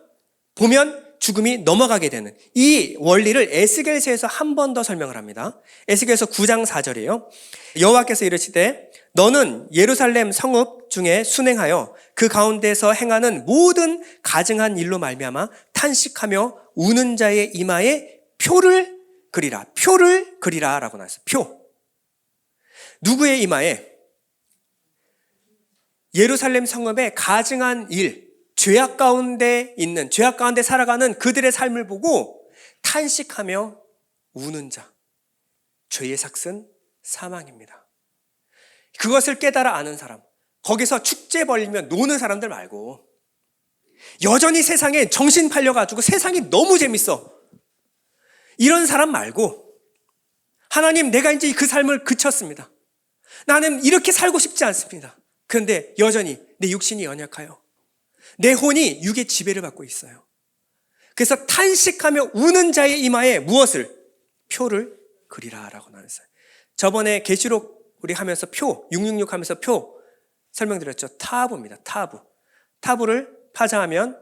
죽음이 넘어가게 되는 이 원리를 에스겔서에서 한 번 더 설명을 합니다. 에스겔서 9장 4절이에요. 여호와께서 이르시되 너는 예루살렘 성읍 중에 순행하여 그 가운데서 행하는 모든 가증한 일로 말미암아 탄식하며 우는 자의 이마에 표를 그리라. 표를 그리라 라고 나왔어요. 표. 누구의 이마에? 예루살렘 성읍의 가증한 일, 죄악 가운데 있는, 죄악 가운데 살아가는 그들의 삶을 보고 탄식하며 우는 자. 죄의 삭은 사망입니다. 그것을 깨달아 아는 사람, 거기서 축제 벌리면 노는 사람들 말고 여전히 세상에 정신 팔려가지고 세상이 너무 재밌어. 이런 사람 말고 하나님, 내가 이제 그 삶을 그쳤습니다. 나는 이렇게 살고 싶지 않습니다. 그런데 여전히 내 육신이 연약하여 내 혼이 육의 지배를 받고 있어요. 그래서 탄식하며 우는 자의 이마에 무엇을? 표를 그리라 라고 나왔어요. 저번에 계시록 우리 하면서 표, 666 하면서 표 설명드렸죠. 타부입니다. 타부. 타부를 파장하면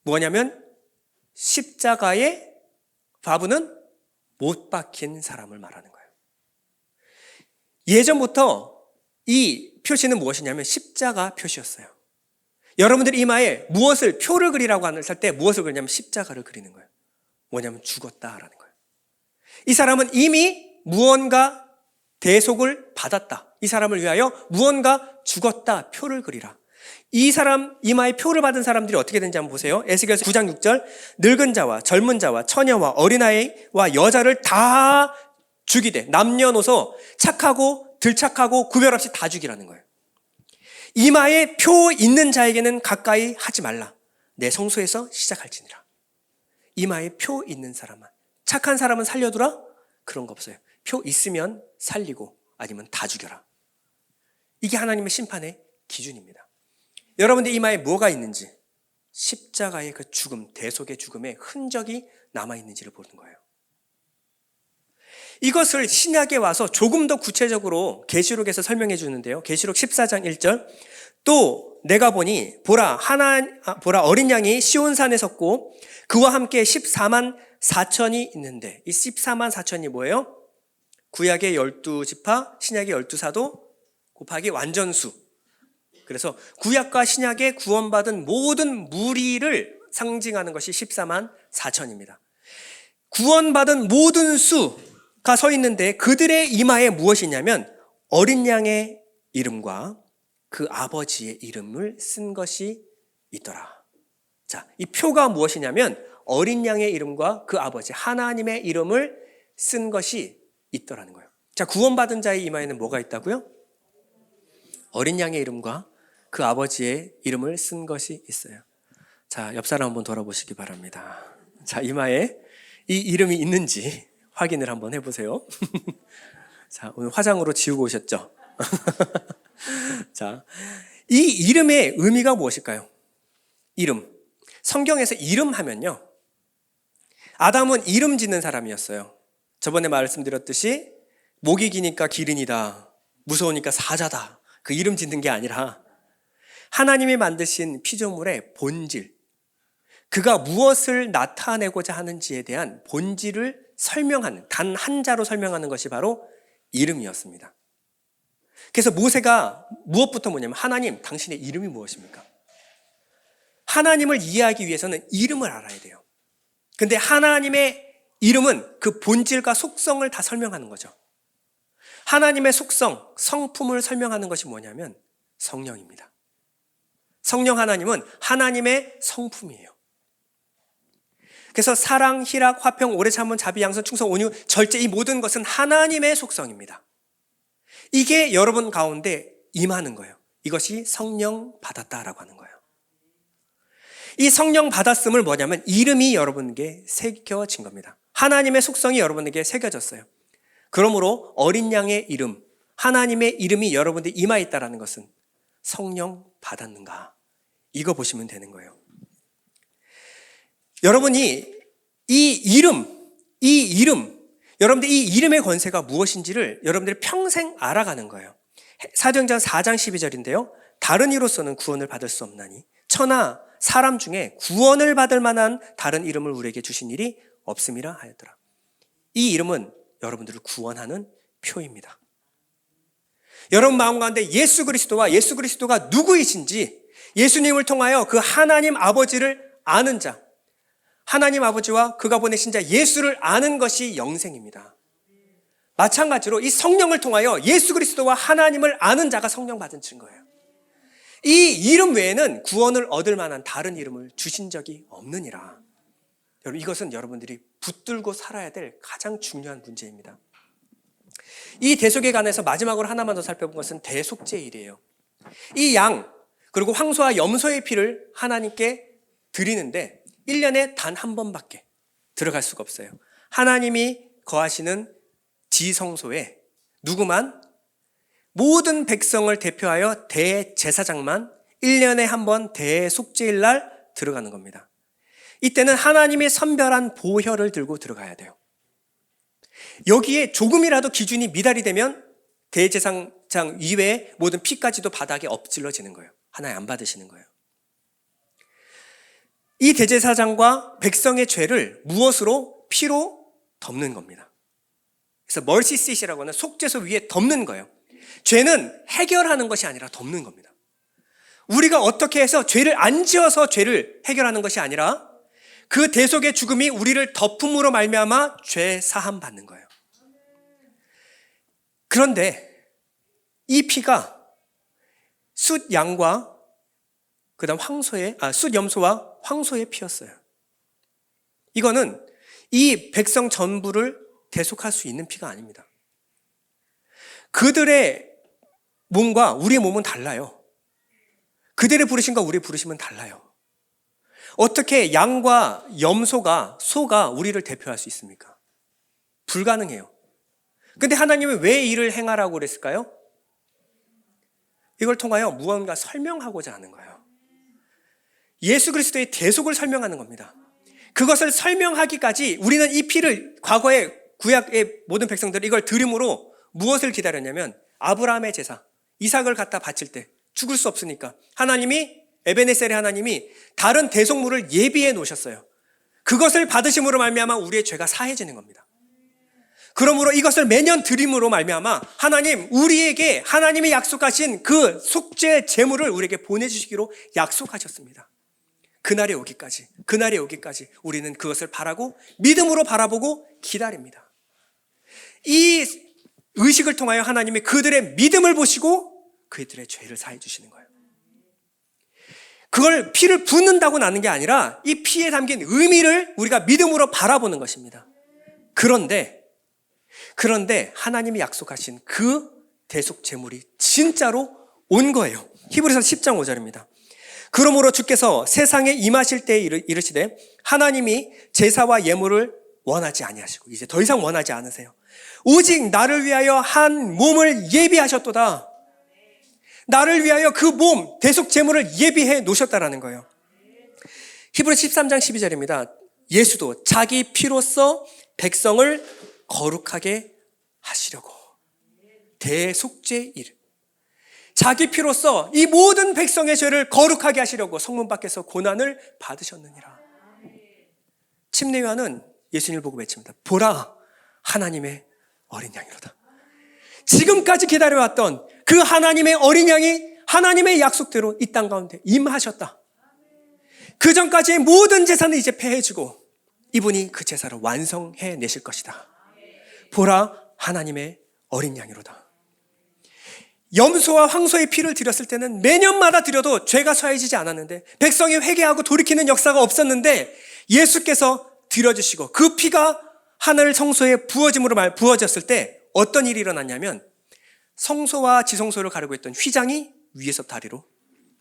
뭐냐면 십자가의 바부는 못 박힌 사람을 말하는 거예요. 예전부터 이 표시는 무엇이냐면 십자가 표시였어요. 여러분들이 이마에 무엇을 표를 그리라고 할 때 무엇을 그리냐면 십자가를 그리는 거예요. 뭐냐면 죽었다라는 거예요. 이 사람은 이미 무언가 대속을 받았다. 이 사람을 위하여 무언가 죽었다. 표를 그리라. 이 사람 이마에 표를 받은 사람들이 어떻게 되는지 한번 보세요. 에스겔서 9장 6절 늙은 자와 젊은 자와 처녀와 어린아이와 여자를 다 죽이되 남녀노소 착하고 들착하고 구별 없이 다 죽이라는 거예요. 이마에 표 있는 자에게는 가까이 하지 말라. 내 성소에서 시작할지니라. 이마에 표 있는 사람만. 착한 사람은 살려두라? 그런 거 없어요. 표 있으면 살리고 아니면 다 죽여라. 이게 하나님의 심판의 기준입니다. 여러분들 이마에 뭐가 있는지, 십자가의 그 죽음, 대속의 죽음의 흔적이 남아있는지를 보는 거예요. 이것을 신약에 와서 조금 더 구체적으로 계시록에서 설명해 주는데요. 계시록 14장 1절 또 내가 보니 보라 어린 양이 시온산에 섰고 그와 함께 14만 4천이 있는데 이 14만 4천이 뭐예요? 구약의 12지파, 신약의 12사도 곱하기 완전수. 그래서 구약과 신약의 구원받은 모든 무리를 상징하는 것이 14만 4천입니다. 구원받은 모든 수가 서 있는데 그들의 이마에 무엇이 있냐면 어린 양의 이름과 그 아버지의 이름을 쓴 것이 있더라. 자, 이 표가 무엇이냐면 어린 양의 이름과 그 아버지 하나님의 이름을 쓴 것이 있더라는 거예요. 자, 구원받은 자의 이마에는 뭐가 있다고요? 어린 양의 이름과 그 아버지의 이름을 쓴 것이 있어요. 자, 옆 사람 한번 돌아보시기 바랍니다. 자, 이마에 이 이름이 있는지 확인을 한번 해보세요. 자, 오늘 화장으로 지우고 오셨죠? 자, 이 이름의 의미가 무엇일까요? 이름. 성경에서 이름 하면요. 아담은 이름 짓는 사람이었어요. 저번에 말씀드렸듯이 목이 기니까 기른이다. 무서우니까 사자다. 그 이름 짓는 게 아니라 하나님이 만드신 피조물의 본질, 그가 무엇을 나타내고자 하는지에 대한 본질을 설명하는, 단 한자로 설명하는 것이 바로 이름이었습니다. 그래서 모세가 무엇부터 뭐냐면 하나님, 당신의 이름이 무엇입니까? 하나님을 이해하기 위해서는 이름을 알아야 돼요. 근데 하나님의 이름은 그 본질과 속성을 다 설명하는 거죠. 하나님의 속성, 성품을 설명하는 것이 뭐냐면 성령입니다. 성령 하나님은 하나님의 성품이에요. 그래서 사랑, 희락, 화평, 오래 참음, 자비, 양선, 충성, 온유, 절제 이 모든 것은 하나님의 속성입니다. 이게 여러분 가운데 임하는 거예요. 이것이 성령 받았다라고 하는 거예요. 이 성령 받았음을 뭐냐면 이름이 여러분에게 새겨진 겁니다. 하나님의 속성이 여러분에게 새겨졌어요. 그러므로 어린 양의 이름, 하나님의 이름이 여러분들 이마에 있다는 것은 성령 받았는가? 이거 보시면 되는 거예요. 여러분이 여러분들 이 이름의 권세가 무엇인지를 여러분들이 평생 알아가는 거예요. 사도행전 4장 12절인데요. 다른 이로서는 구원을 받을 수 없나니 천하 사람 중에 구원을 받을 만한 다른 이름을 우리에게 주신 일이 없음이라 하였더라. 이 이름은 여러분들을 구원하는 표입니다. 여러분 마음 가운데 예수 그리스도가 누구이신지 예수님을 통하여 그 하나님 아버지를 아는 자, 하나님 아버지와 그가 보내신 자 예수를 아는 것이 영생입니다. 마찬가지로 이 성령을 통하여 예수 그리스도와 하나님을 아는 자가 성령 받은 증거예요. 이 이름 외에는 구원을 얻을 만한 다른 이름을 주신 적이 없느니라. 여러분, 이것은 여러분들이 붙들고 살아야 될 가장 중요한 문제입니다. 이 대속에 관해서 마지막으로 하나만 더 살펴본 것은 대속제일이에요. 이 양 그리고 황소와 염소의 피를 하나님께 드리는데 1년에 단 한 번밖에 들어갈 수가 없어요. 하나님이 거하시는 지성소에 누구만? 모든 백성을 대표하여 대제사장만 1년에 한 번 대속제일 날 들어가는 겁니다. 이때는 하나님이 선별한 보혈을 들고 들어가야 돼요. 여기에 조금이라도 기준이 미달이 되면 대제사장 이외의 모든 피까지도 바닥에 엎질러지는 거예요. 하나님 안 받으시는 거예요. 이 대제사장과 백성의 죄를 무엇으로? 피로 덮는 겁니다. 그래서 멀시 시트라고 하는 속죄소 위에 덮는 거예요. 죄는 해결하는 것이 아니라 덮는 겁니다. 우리가 어떻게 해서 죄를 안 지어서 죄를 해결하는 것이 아니라 그 대속의 죽음이 우리를 덮음으로 말미암아 죄 사함 받는 거예요. 그런데 이 피가 숫 양과 그다음 숫 염소와 황소의 피였어요. 이거는 이 백성 전부를 대속할 수 있는 피가 아닙니다. 그들의 몸과 우리의 몸은 달라요. 그들의 부르심과 우리의 부르심은 달라요. 어떻게 양과 소가 우리를 대표할 수 있습니까? 불가능해요. 근데 하나님은 왜 이를 행하라고 그랬을까요? 이걸 통하여 무언가 설명하고자 하는 거예요. 예수 그리스도의 대속을 설명하는 겁니다. 그것을 설명하기까지 우리는 이 피를 과거의 구약의 모든 백성들이 이걸 들음으로 무엇을 기다렸냐면 아브라함의 제사, 이삭을 갖다 바칠 때 죽을 수 없으니까 에베네셀의 하나님이 다른 대속물을 예비해 놓으셨어요. 그것을 받으심으로 말미암아 우리의 죄가 사해지는 겁니다. 그러므로 이것을 매년 드림으로 말미암아 하나님 우리에게 하나님이 약속하신 그 속죄 제물을 우리에게 보내주시기로 약속하셨습니다. 그날에 오기까지 우리는 그것을 바라고 믿음으로 바라보고 기다립니다. 이 의식을 통하여 하나님이 그들의 믿음을 보시고 그들의 죄를 사해 주시는 거예요. 그걸 피를 붓는다고 나는 게 아니라 이 피에 담긴 의미를 우리가 믿음으로 바라보는 것입니다. 그런데 하나님이 약속하신 그 대속 제물이 진짜로 온 거예요. 히브리서 10장 5절입니다. 그러므로 주께서 세상에 임하실 때에 이르시되 하나님이 제사와 예물을 원하지 아니하시고 이제 더 이상 원하지 않으세요. 오직 나를 위하여 한 몸을 예비하셨도다. 나를 위하여 그 몸, 대속 제물을 예비해 놓으셨다라는 거예요. 히브리서 13장 12절입니다. 예수도 자기 피로써 백성을 거룩하게 하시려고 대속제일 자기 피로써 이 모든 백성의 죄를 거룩하게 하시려고 성문 밖에서 고난을 받으셨느니라. 침례요한은 예수님을 보고 외칩니다. 보라 하나님의 어린 양이로다. 지금까지 기다려왔던 그 하나님의 어린 양이 하나님의 약속대로 이 땅 가운데 임하셨다. 그 전까지의 모든 제사는 이제 폐해지고 이분이 그 제사를 완성해 내실 것이다. 보라 하나님의 어린 양이로다. 염소와 황소의 피를 드렸을 때는 매년마다 드려도 죄가 사해지지 않았는데 백성이 회개하고 돌이키는 역사가 없었는데 예수께서 드려주시고 그 피가 하늘 성소에 부어졌을 때 어떤 일이 일어났냐면 성소와 지성소를 가리고 있던 휘장이 위에서 다리로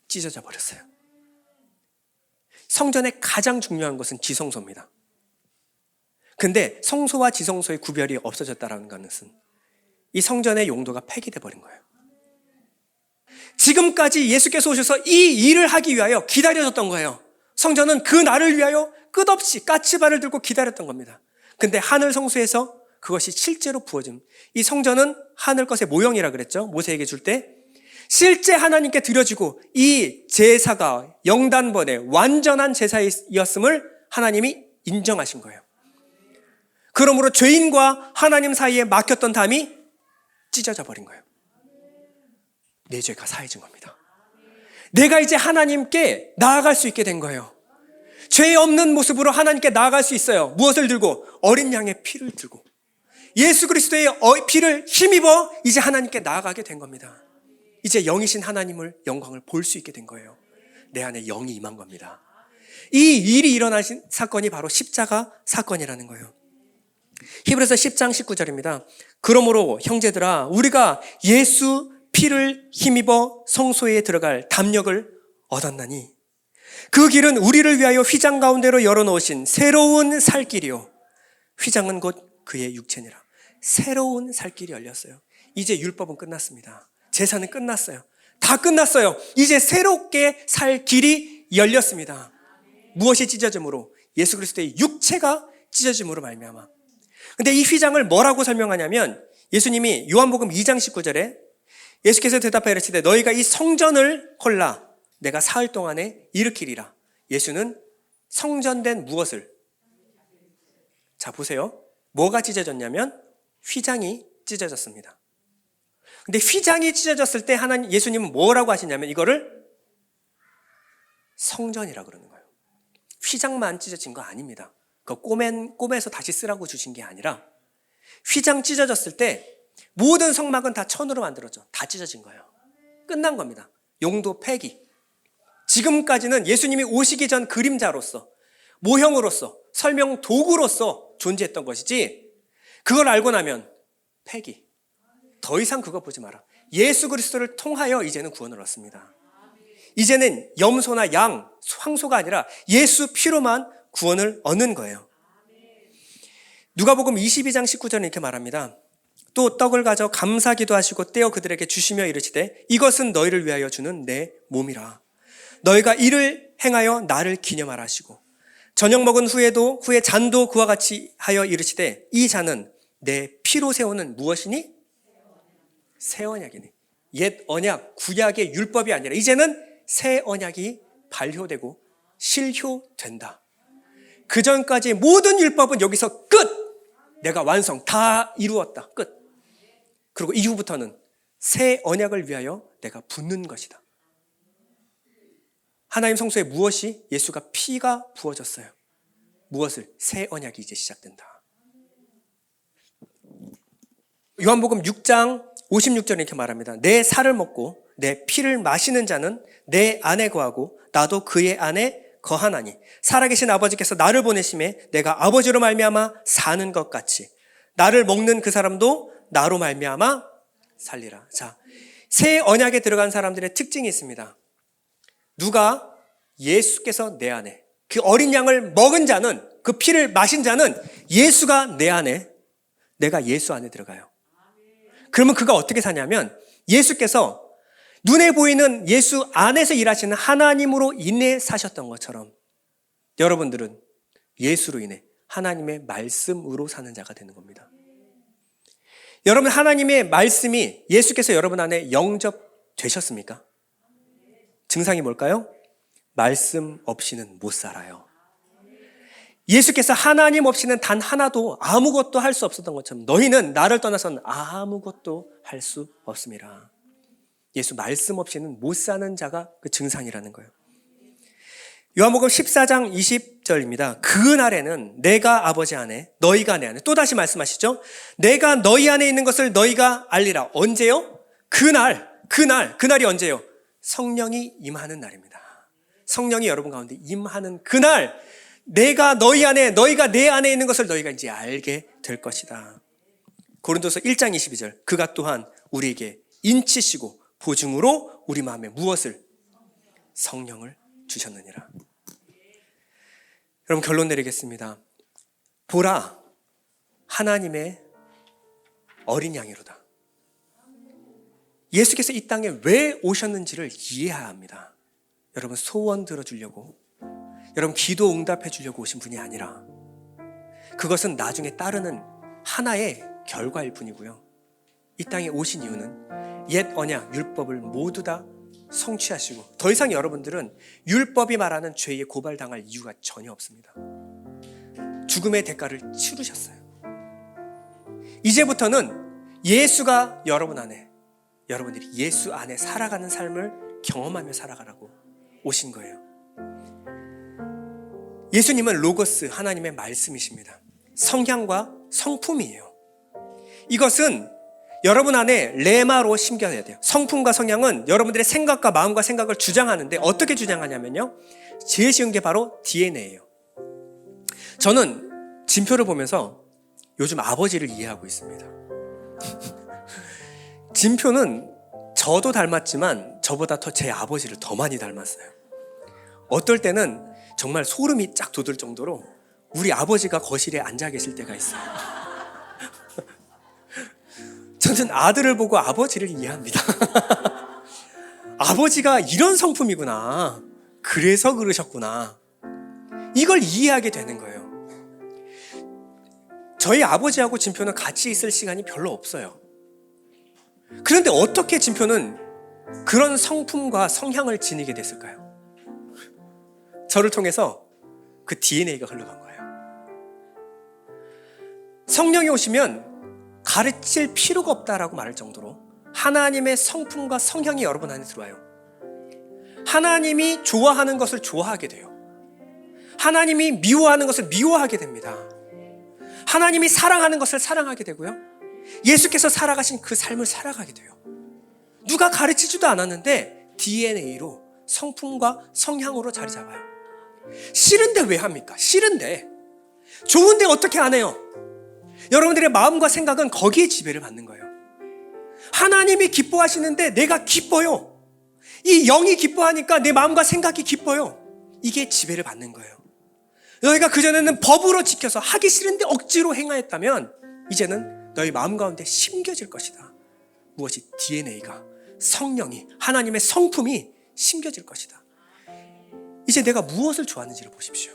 찢어져 버렸어요. 성전의 가장 중요한 것은 지성소입니다. 근데 성소와 지성소의 구별이 없어졌다는 것은 이 성전의 용도가 폐기돼 버린 거예요. 지금까지 예수께서 오셔서 이 일을 하기 위하여 기다려졌던 거예요. 성전은 그 날을 위하여 끝없이 까치발을 들고 기다렸던 겁니다. 근데 하늘 성소에서 그것이 실제로 부어진, 이 성전은 하늘 것의 모형이라 그랬죠. 모세에게 줄 때 실제 하나님께 드려지고 이 제사가 영단번의 완전한 제사였음을 하나님이 인정하신 거예요. 그러므로 죄인과 하나님 사이에 막혔던 담이 찢어져 버린 거예요. 내 죄가 사해진 겁니다. 내가 이제 하나님께 나아갈 수 있게 된 거예요. 죄 없는 모습으로 하나님께 나아갈 수 있어요. 무엇을 들고? 어린 양의 피를 들고 예수 그리스도의 피를 힘입어 이제 하나님께 나아가게 된 겁니다. 이제 영이신 하나님을 영광을 볼 수 있게 된 거예요. 내 안에 영이 임한 겁니다. 이 일이 일어나신 사건이 바로 십자가 사건이라는 거예요. 히브리서 10장 19절입니다. 그러므로 형제들아 우리가 예수 피를 힘입어 성소에 들어갈 담력을 얻었나니 그 길은 우리를 위하여 휘장 가운데로 열어놓으신 새로운 살 길이요. 휘장은 곧 그의 육체니라. 새로운 살 길이 열렸어요. 이제 율법은 끝났습니다. 제사는 끝났어요. 다 끝났어요. 이제 새롭게 살 길이 열렸습니다. 무엇이 찢어짐으로? 예수 그리스도의 육체가 찢어짐으로 말미암아. 근데 이 휘장을 뭐라고 설명하냐면 예수님이 요한복음 2장 19절에 예수께서 대답하여 이르시되 너희가 이 성전을 헐라 내가 사흘 동안에 일으키리라. 예수는 성전된 무엇을? 자 보세요. 뭐가 찢어졌냐면 휘장이 찢어졌습니다. 근데 휘장이 찢어졌을 때 하나님 예수님은 뭐라고 하시냐면 이거를 성전이라고 그러는 거예요. 휘장만 찢어진 거 아닙니다. 그 꼬매서 다시 쓰라고 주신 게 아니라 휘장 찢어졌을 때 모든 성막은 다 천으로 만들어져. 다 찢어진 거예요. 끝난 겁니다. 용도 폐기. 지금까지는 예수님이 오시기 전 그림자로서 모형으로서 설명 도구로서 존재했던 것이지 그걸 알고 나면 폐기. 더 이상 그거 보지 마라. 예수 그리스도를 통하여 이제는 구원을 얻습니다. 이제는 염소나 양, 황소가 아니라 예수 피로만 구원을 얻는 거예요. 누가복음 22장 19절은 이렇게 말합니다. 또 떡을 가져 감사기도 하시고 떼어 그들에게 주시며 이르시되 이것은 너희를 위하여 주는 내 몸이라. 너희가 이를 행하여 나를 기념하라 하시고 저녁 먹은 후에 잔도 그와 같이 하여 이르시되 이 잔은 내 피로 세우는 무엇이니? 새 언약이니. 옛 언약, 구약의 율법이 아니라 이제는 새 언약이 발효되고 실효된다. 그 전까지 모든 율법은 여기서 끝! 내가 완성, 다 이루었다. 끝. 그리고 이후부터는 새 언약을 위하여 내가 붓는 것이다. 하나님 성소에 무엇이? 예수가 피가 부어졌어요. 무엇을? 새 언약이 이제 시작된다. 요한복음 6장 56절에 이렇게 말합니다. 내 살을 먹고 내 피를 마시는 자는 내 안에 거하고 나도 그의 안에 거하나니 살아계신 아버지께서 나를 보내심에 내가 아버지로 말미암아 사는 것 같이 나를 먹는 그 사람도 나로 말미암아 살리라. 자, 새 언약에 들어간 사람들의 특징이 있습니다. 누가 예수께서 내 안에 그 어린 양을 먹은 자는 그 피를 마신 자는 예수가 내 안에 내가 예수 안에 들어가요. 그러면 그가 어떻게 사냐면 예수께서 눈에 보이는 예수 안에서 일하시는 하나님으로 인해 사셨던 것처럼 여러분들은 예수로 인해 하나님의 말씀으로 사는 자가 되는 겁니다. 여러분 하나님의 말씀이 예수께서 여러분 안에 영접되셨습니까? 증상이 뭘까요? 말씀 없이는 못 살아요. 예수께서 하나님 없이는 단 하나도 아무것도 할 수 없었던 것처럼 너희는 나를 떠나서는 아무것도 할 수 없습니다. 예수 말씀 없이는 못 사는 자가 그 증상이라는 거예요. 요한복음 14장 20절입니다. 그날에는 내가 아버지 안에 너희가 내 안에 또다시 말씀하시죠. 내가 너희 안에 있는 것을 너희가 알리라. 언제요? 그날이 언제요? 성령이 임하는 날입니다. 성령이 여러분 가운데 임하는 그날 내가 너희 안에 너희가 내 안에 있는 것을 너희가 이제 알게 될 것이다. 고린도서 1장 22절 그가 또한 우리에게 인치시고 보증으로 우리 마음에 무엇을? 성령을 주셨느니라. 여러분 결론 내리겠습니다. 보라 하나님의 어린 양이로다. 예수께서 이 땅에 왜 오셨는지를 이해해야 합니다. 여러분 소원 들어주려고, 여러분 기도 응답해 주려고 오신 분이 아니라 그것은 나중에 따르는 하나의 결과일 뿐이고요. 이 땅에 오신 이유는 옛 언약, 율법을 모두 다 성취하시고 더 이상 여러분들은 율법이 말하는 죄에 고발당할 이유가 전혀 없습니다. 죽음의 대가를 치르셨어요. 이제부터는 예수가 여러분 안에, 여러분들이 예수 안에 살아가는 삶을 경험하며 살아가라고 오신 거예요. 예수님은 로고스, 하나님의 말씀이십니다. 성향과 성품이에요. 이것은 여러분 안에 레마로 심겨야 돼요. 성품과 성향은 여러분들의 생각과 마음과 생각을 주장하는데 어떻게 주장하냐면요, 제일 쉬운 게 바로 DNA예요. 저는 진표를 보면서 요즘 아버지를 이해하고 있습니다. 진표는 저도 닮았지만 저보다 더 제 아버지를 더 많이 닮았어요. 어떨 때는 정말 소름이 쫙 돋을 정도로 우리 아버지가 거실에 앉아 계실 때가 있어요. 저는 아들을 보고 아버지를 이해합니다. 아버지가 이런 성품이구나, 그래서 그러셨구나, 이걸 이해하게 되는 거예요. 저희 아버지하고 진표는 같이 있을 시간이 별로 없어요. 그런데 어떻게 진표는 그런 성품과 성향을 지니게 됐을까요? 저를 통해서 그 DNA가 흘러간 거예요. 성령이 오시면 가르칠 필요가 없다라고 말할 정도로 하나님의 성품과 성향이 여러분 안에 들어와요. 하나님이 좋아하는 것을 좋아하게 돼요. 하나님이 미워하는 것을 미워하게 됩니다. 하나님이 사랑하는 것을 사랑하게 되고요, 예수께서 살아가신 그 삶을 살아가게 돼요. 누가 가르치지도 않았는데 DNA로, 성품과 성향으로 자리 잡아요. 싫은데 왜 합니까? 싫은데, 좋은데 어떻게 안 해요? 여러분들의 마음과 생각은 거기에 지배를 받는 거예요. 하나님이 기뻐하시는데 내가 기뻐요. 이 영이 기뻐하니까 내 마음과 생각이 기뻐요. 이게 지배를 받는 거예요. 너희가 그전에는 법으로 지켜서 하기 싫은데 억지로 행하였다면 이제는 너희 마음 가운데 심겨질 것이다. 무엇이? DNA가, 성령이, 하나님의 성품이 심겨질 것이다. 이제 내가 무엇을 좋아하는지를 보십시오.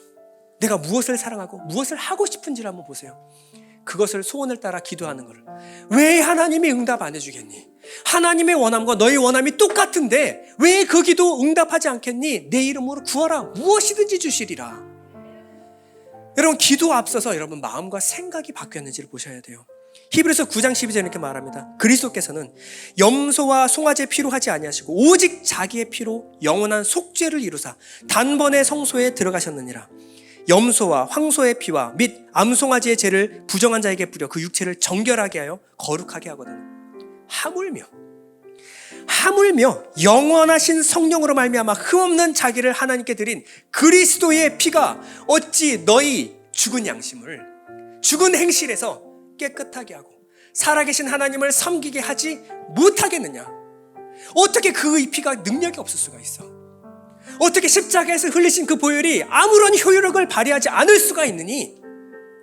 내가 무엇을 사랑하고 무엇을 하고 싶은지를 한번 보세요. 그것을 소원을 따라 기도하는 것을, 왜 하나님이 응답 안 해주겠니? 하나님의 원함과 너의 원함이 똑같은데 왜 그 기도 응답하지 않겠니? 내 이름으로 구하라, 무엇이든지 주시리라. 여러분, 기도 앞서서 여러분 마음과 생각이 바뀌었는지를 보셔야 돼요. 히브리서 9장 12절에 이렇게 말합니다. 그리스도께서는 염소와 송아지의 피로 하지 아니하시고 오직 자기의 피로 영원한 속죄를 이루사 단번에 성소에 들어가셨느니라. 염소와 황소의 피와 및 암송아지의 죄를 부정한 자에게 뿌려 그 육체를 정결하게 하여 거룩하게 하거든. 하물며 영원하신 성령으로 말미암아 흠없는 자기를 하나님께 드린 그리스도의 피가 어찌 너희 죽은 양심을 죽은 행실에서 깨끗하게 하고 살아계신 하나님을 섬기게 하지 못하겠느냐? 어떻게 그 피가 능력이 없을 수가 있어? 어떻게 십자가에서 흘리신 그 보혈이 아무런 효력을 발휘하지 않을 수가 있느니?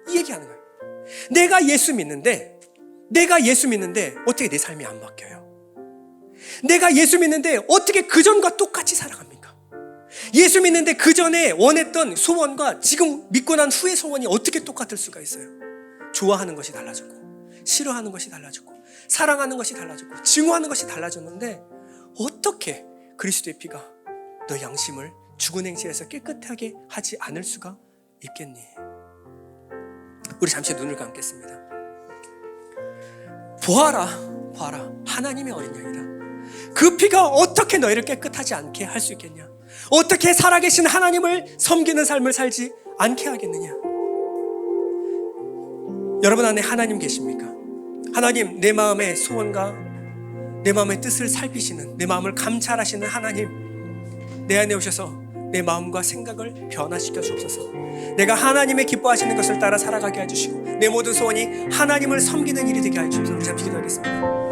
이 얘기하는 거예요. 내가 예수 믿는데 어떻게 내 삶이 안 바뀌어요? 내가 예수 믿는데 어떻게 그전과 똑같이 살아갑니까? 예수 믿는데 그전에 원했던 소원과 지금 믿고 난 후의 소원이 어떻게 똑같을 수가 있어요? 좋아하는 것이 달라졌고, 싫어하는 것이 달라졌고, 사랑하는 것이 달라졌고, 증오하는 것이 달라졌는데 어떻게 그리스도의 피가 너 양심을 죽은 행실에서 깨끗하게 하지 않을 수가 있겠니? 우리 잠시 눈을 감겠습니다. 보아라, 하나님의 어린 양이다. 그 피가 어떻게 너희를 깨끗하지 않게 할 수 있겠냐? 어떻게 살아계신 하나님을 섬기는 삶을 살지 않게 하겠느냐? 여러분 안에 하나님 계십니까? 하나님, 내 마음의 소원과 내 마음의 뜻을 살피시는, 내 마음을 감찰하시는 하나님, 내 안에 오셔서 내 마음과 생각을 변화시켜 주옵소서. 내가 하나님의 기뻐하시는 것을 따라 살아가게 해주시고 내 모든 소원이 하나님을 섬기는 일이 되게 해주옵소서. 우리 잠시 기도하겠습니다.